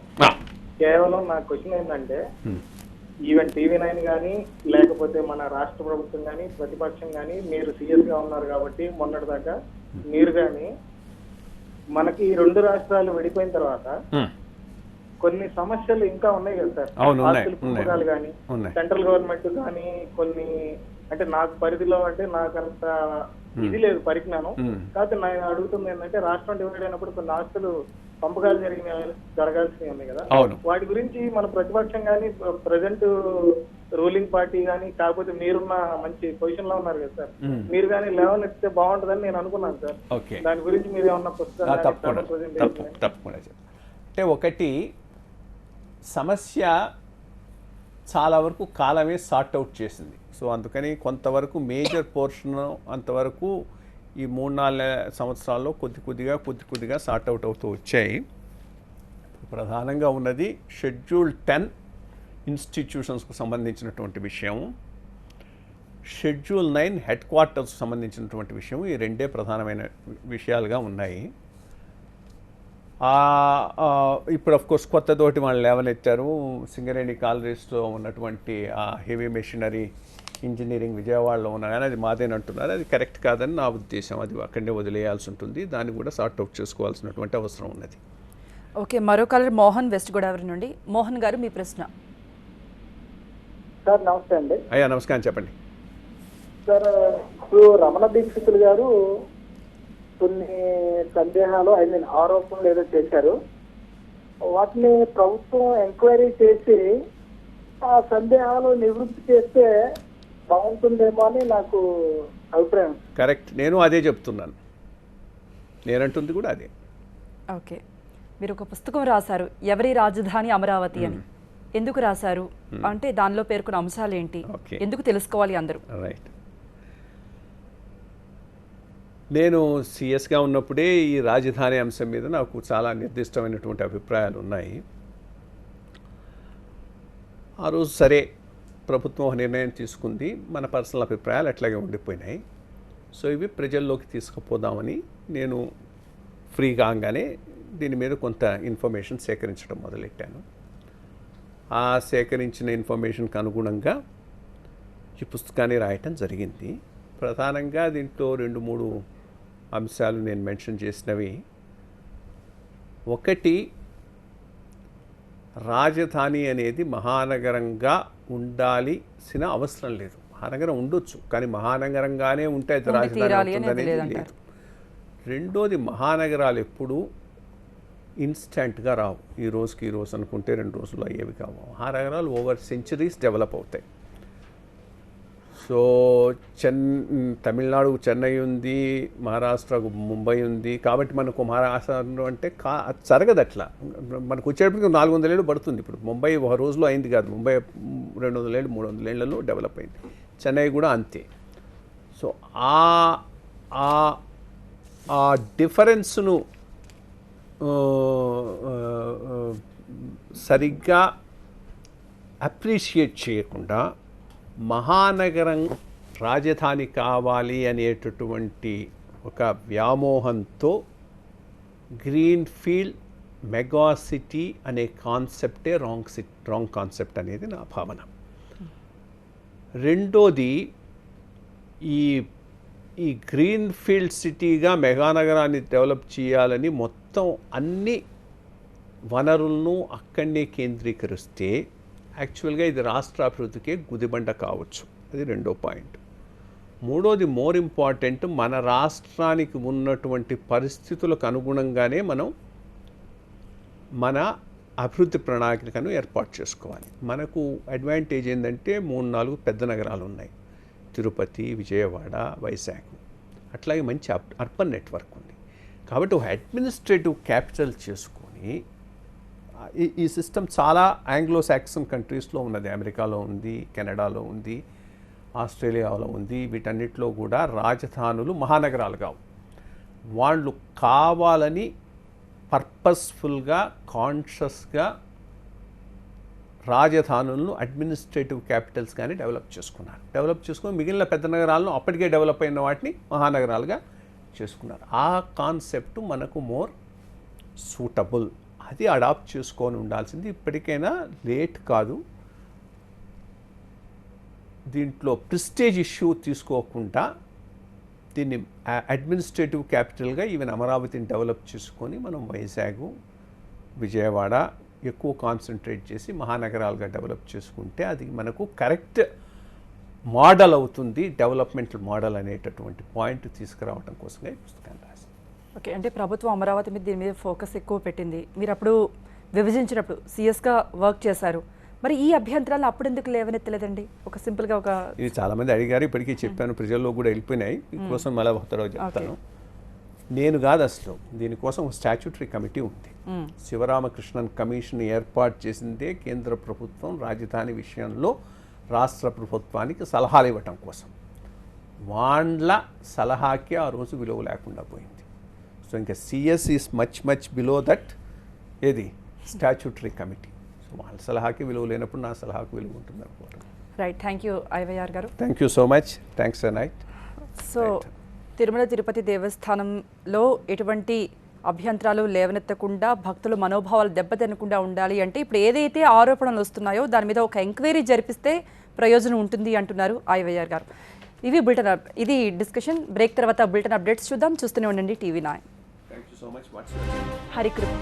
కేవలం నా క్వశ్చన్ ఏంటంటే ఈవెన్ TV9 కానీ లేకపోతే మన రాష్ట్ర ప్రభుత్వం కానీ ప్రతిపక్షం కానీ మీరు సీఎస్ గా ఉన్నారు కాబట్టి మొన్నటిదాకా మీరు కానీ మనకి ఈ 2 రాష్ట్రాలు విడిపోయిన తర్వాత కొన్ని సమస్యలు ఇంకా ఉన్నాయి కదా సార్. ఆస్తుల పుస్తకాలు కానీ సెంట్రల్ గవర్నమెంట్ కానీ కొన్ని అంటే నాకు పరిధిలో అంటే నాకంత ఇది లేదు పరిజ్ఞానం. కాకపోతే నేను అడుగుతుంది ఏంటంటే రాష్ట్రం డివైడ్ అయినప్పుడు కొన్ని ఆస్తులు పంపకాలు జరగాల్సినవి ఉన్నాయి కదా, వాటి గురించి మన ప్రతిపక్షం కానీ ప్రజెంట్ రూలింగ్ పార్టీ కానీ కాకపోతే మీరున్న మంచి పొజిషన్ లో ఉన్నారు కదా సార్, మీరు కానీ లేవనెత్తితే బాగుంటుందని నేను అనుకున్నాను సార్. దాని గురించి మీరు ఏమన్నా పుస్తకాలు తప్పకుండా. అంటే ఒకటి సమస్య చాలా వరకు కాలమే సార్ట్ అవుట్ చేసింది. సో అందుకని కొంతవరకు మేజర్ పోర్షన్ అంతవరకు ఈ 3-4 సంవత్సరాల్లో కొద్దిగా సార్ట్ అవుట్ అవుతూ వచ్చాయి. ప్రధానంగా ఉన్నది షెడ్యూల్ 10 ఇన్స్టిట్యూషన్స్కు సంబంధించినటువంటి విషయం, షెడ్యూల్ 9 హెడ్ క్వార్టర్స్కు సంబంధించినటువంటి విషయం. ఈ 2 ప్రధానమైన విషయాలుగా ఉన్నాయి. ఇప్పుడు కోర్స్ కొత్తతోటి వాళ్ళు లేవనెత్తారు. సింగరేణి కాలరీస్లో ఉన్నటువంటి ఆ హెవీ మెషినరీ ఇంజనీరింగ్ విజయవాడలో ఉన్నారని, అది మాదేనంటున్నారు. అది కరెక్ట్ కాదని నా ఉద్దేశం. అది అక్కడనే వదిలేయాల్సి ఉంటుంది. దాన్ని కూడా సార్ట్ అవుట్ చేసుకోవాల్సినటువంటి అవసరం ఉన్నది. ఓకే, మరో కాలర్ మోహన్, వెస్ట్ గోదావరి నుండి. మోహన్ గారు, మీ ప్రశ్న. సార్ నమస్తే అండి. అయ్యా నమస్కారం, చెప్పండి. సార్ ఇప్పుడు రమణ దీక్షితులు గారు కొన్ని సందేహాలు ఆరోపణలు ఏదో చేశారు. వాటిని ప్రభుత్వం ఎంక్వైరీ చేసి ఆ సందేహాలు నివృత్తి చేస్తే బాగుంటుందేమో అని నాకు అభిప్రాయం. కరెక్ట్, నేను అదే చెప్తున్నాను. నేనంటుంది కూడా అదే. ఓకే, మీరు ఒక పుస్తకం రాశారు, ఎవరి రాజధాని అమరావతి అని. ఎందుకు రాశారు అంటే దానిలో పేర్కొన్న అంశాలు ఏంటి, ఎందుకు తెలుసుకోవాలి అందరూ? రైట్. నేను సీఎస్గా ఉన్నప్పుడే ఈ రాజధాని అంశం మీద నాకు చాలా నిర్దిష్టమైనటువంటి అభిప్రాయాలు ఉన్నాయి. ఆ రోజు సరే ప్రభుత్వం ఒక నిర్ణయం తీసుకుంది, మన పర్సనల్ అభిప్రాయాలు అట్లాగే ఉండిపోయినాయి. సో ఇవి ప్రజల్లోకి తీసుకుపోదామని నేను ఫ్రీ కాగానే దీని మీద కొంత ఇన్ఫర్మేషన్ సేకరించడం మొదలెట్టాను. ఆ సేకరించిన ఇన్ఫర్మేషన్కి అనుగుణంగా ఈ పుస్తకాన్ని రాయటం జరిగింది. ప్రధానంగా దీంట్లో 2-3 అంశాలు నేను మెన్షన్ చేసినవి. ఒకటి, రాజధాని అనేది మహానగరంగా ఉండాల్సిన అవసరం లేదు. మహానగరం ఉండొచ్చు, కానీ మహానగరంగానే ఉంటే అది రాజధాని అవుతుందనేది లేదు. రెండోది, మహానగరాలు ఎప్పుడూ ఇన్స్టెంట్గా రావు. ఈ రోజుకి రోజు అనుకుంటే 2 రోజులు అయ్యేవి కావు. మహానగరాలు ఓవర్ సెంచరీస్ డెవలప్ అవుతాయి. సో తమిళనాడు చెన్నై ఉంది, మహారాష్ట్రకు ముంబై ఉంది. కాబట్టి మనకు మహారాష్ట్ర అంటే జరగదు అట్లా. మనకు వచ్చేటప్పటికి 400 ఏళ్ళు పడుతుంది. ఇప్పుడు ముంబై ఒక రోజులో అయింది కాదు. ముంబై 200 ఏళ్ళు 300 ఏళ్లలో డెవలప్ అయింది. చెన్నై కూడా అంతే. సో ఆ డిఫరెన్స్ను సరిగ్గా అప్రిషియేట్ చేయకుండా మహానగరం రాజధాని కావాలి అనేటటువంటి ఒక వ్యామోహంతో గ్రీన్ ఫీల్డ్ మెగా సిటీ అనే కాన్సెప్టే రాంగ్ కాన్సెప్ట్ అనేది నా భావన. రెండోది, ఈ గ్రీన్ ఫీల్డ్ సిటీగా మెగానగరాన్ని డెవలప్ చేయాలని మొత్తం అన్ని వనరులను అక్కడనే కేంద్రీకరిస్తే యాక్చువల్గా ఇది రాష్ట్ర అభివృద్ధికే గుదిబండ కావచ్చు. అది రెండో పాయింట్. మూడోది, మోర్ ఇంపార్టెంట్, మన రాష్ట్రానికి ఉన్నటువంటి పరిస్థితులకు అనుగుణంగానే మనం మన అభివృద్ధి ప్రణాళికను ఏర్పాటు చేసుకోవాలి. మనకు అడ్వాంటేజ్ ఏంటంటే 3-4 పెద్ద నగరాలు ఉన్నాయి. తిరుపతి, విజయవాడ, వైజాగ్. అట్లాగే మంచి అర్బన్ నెట్వర్క్ ఉంది. కాబట్టి ఒక అడ్మినిస్ట్రేటివ్ క్యాపిటల్ చేసుకొని ఈ సిస్టమ్ చాలా ఆంగ్లో సాక్సన్ కంట్రీస్లో ఉన్నది. అమెరికాలో ఉంది, కెనడాలో ఉంది, ఆస్ట్రేలియాలో ఉంది. వీటన్నిటిలో కూడా రాజధానులు మహానగరాలు కావు. వాళ్ళు కావాలని పర్పస్ఫుల్గా కాన్షియస్గా రాజధానులను అడ్మినిస్ట్రేటివ్ క్యాపిటల్స్ కానీ డెవలప్ చేసుకొని మిగిలిన పెద్ద నగరాలను అప్పటికే డెవలప్ అయిన వాటిని మహానగరాలుగా చేసుకున్నారు. ఆ కాన్సెప్ట్ మనకు మోర్ సూటబుల్, అది అడాప్ట్ చేసుకొని ఉండాల్సింది. ఇప్పటికైనా లేట్ కాదు. దీంట్లో ప్రెస్టేజ్ ఇష్యూ తీసుకోకుండా దీన్ని అడ్మినిస్ట్రేటివ్ క్యాపిటల్గా ఈవెన్ అమరావతిని డెవలప్ చేసుకొని మనం వైజాగ్, విజయవాడ ఎక్కువ కాన్సన్ట్రేట్ చేసి మహానగరాలుగా డెవలప్ చేసుకుంటే అది మనకు కరెక్ట్ మోడల్ అవుతుంది, డెవలప్మెంటల్ మోడల్ అనేటటువంటి పాయింట్ తీసుకురావడం కోసంగా ఈ పుస్తకాన్ని రాశాను. ఓకే, అంటే ప్రభుత్వం అమరావతి మీద దీని మీద ఫోకస్ ఎక్కువ పెట్టింది. మీరు అప్పుడు విభజించినప్పుడు సిఎస్గా వర్క్ చేశారు, మరి ఈ అభ్యంతరాలు అప్పుడు ఎందుకు లేవనెత్తలేదండి? ఒక సింపుల్గా ఒక ఇది చాలామంది అడిగారు, ఇప్పటికీ చెప్పాను, ప్రజల్లో కూడా వెళ్ళిపోయినాయి. దీనికోసం మళ్ళీ ఒకటో చెప్తాను. నేను కాదు అసలు, దీనికోసం ఒక స్టాచ్యూటరీ కమిటీ ఉంది. శివరామకృష్ణన్ కమిషన్ ఏర్పాటు చేసిందే కేంద్ర ప్రభుత్వం రాజధాని విషయంలో రాష్ట్ర ప్రభుత్వానికి సలహాలు ఇవ్వటం కోసం. వాళ్ళ సలహాకి ఆ రోజు విలువ లేకుండా పోయింది. సో ఇంకా CS is much below that ఏది స్టాచ్యూటరీ కమిటీ. సో వాళ్ళ సలహాకి విలువ లేనప్పుడు నా సలహాకు విలువ ఉంటుంది అనుకోవడం. రైట్, థ్యాంక్ యూ ఐవైఆర్ గారు. Thank you so much, thanks a night. So Tirumala Tirupati దేవస్థానంలో ఎటువంటి అభ్యంతరాలు లేవనెత్తకుండా భక్తుల మనోభావాలు దెబ్బతినకుండా ఉండాలి అంటే ఇప్పుడు ఏదైతే ఆరోపణలు వస్తున్నాయో దాని మీద ఒక ఎంక్వైరీ జరిపిస్తే ప్రయోజనం ఉంటుంది అంటున్నారు ఐవైఆర్ గారు. ఇది డిస్కషన్. బ్రేక్ తర్వాత బులెటిన్ అప్డేట్స్ చూద్దాం. చూస్తూనే ఉండండి TV9. Thank you so much. Harikrishna.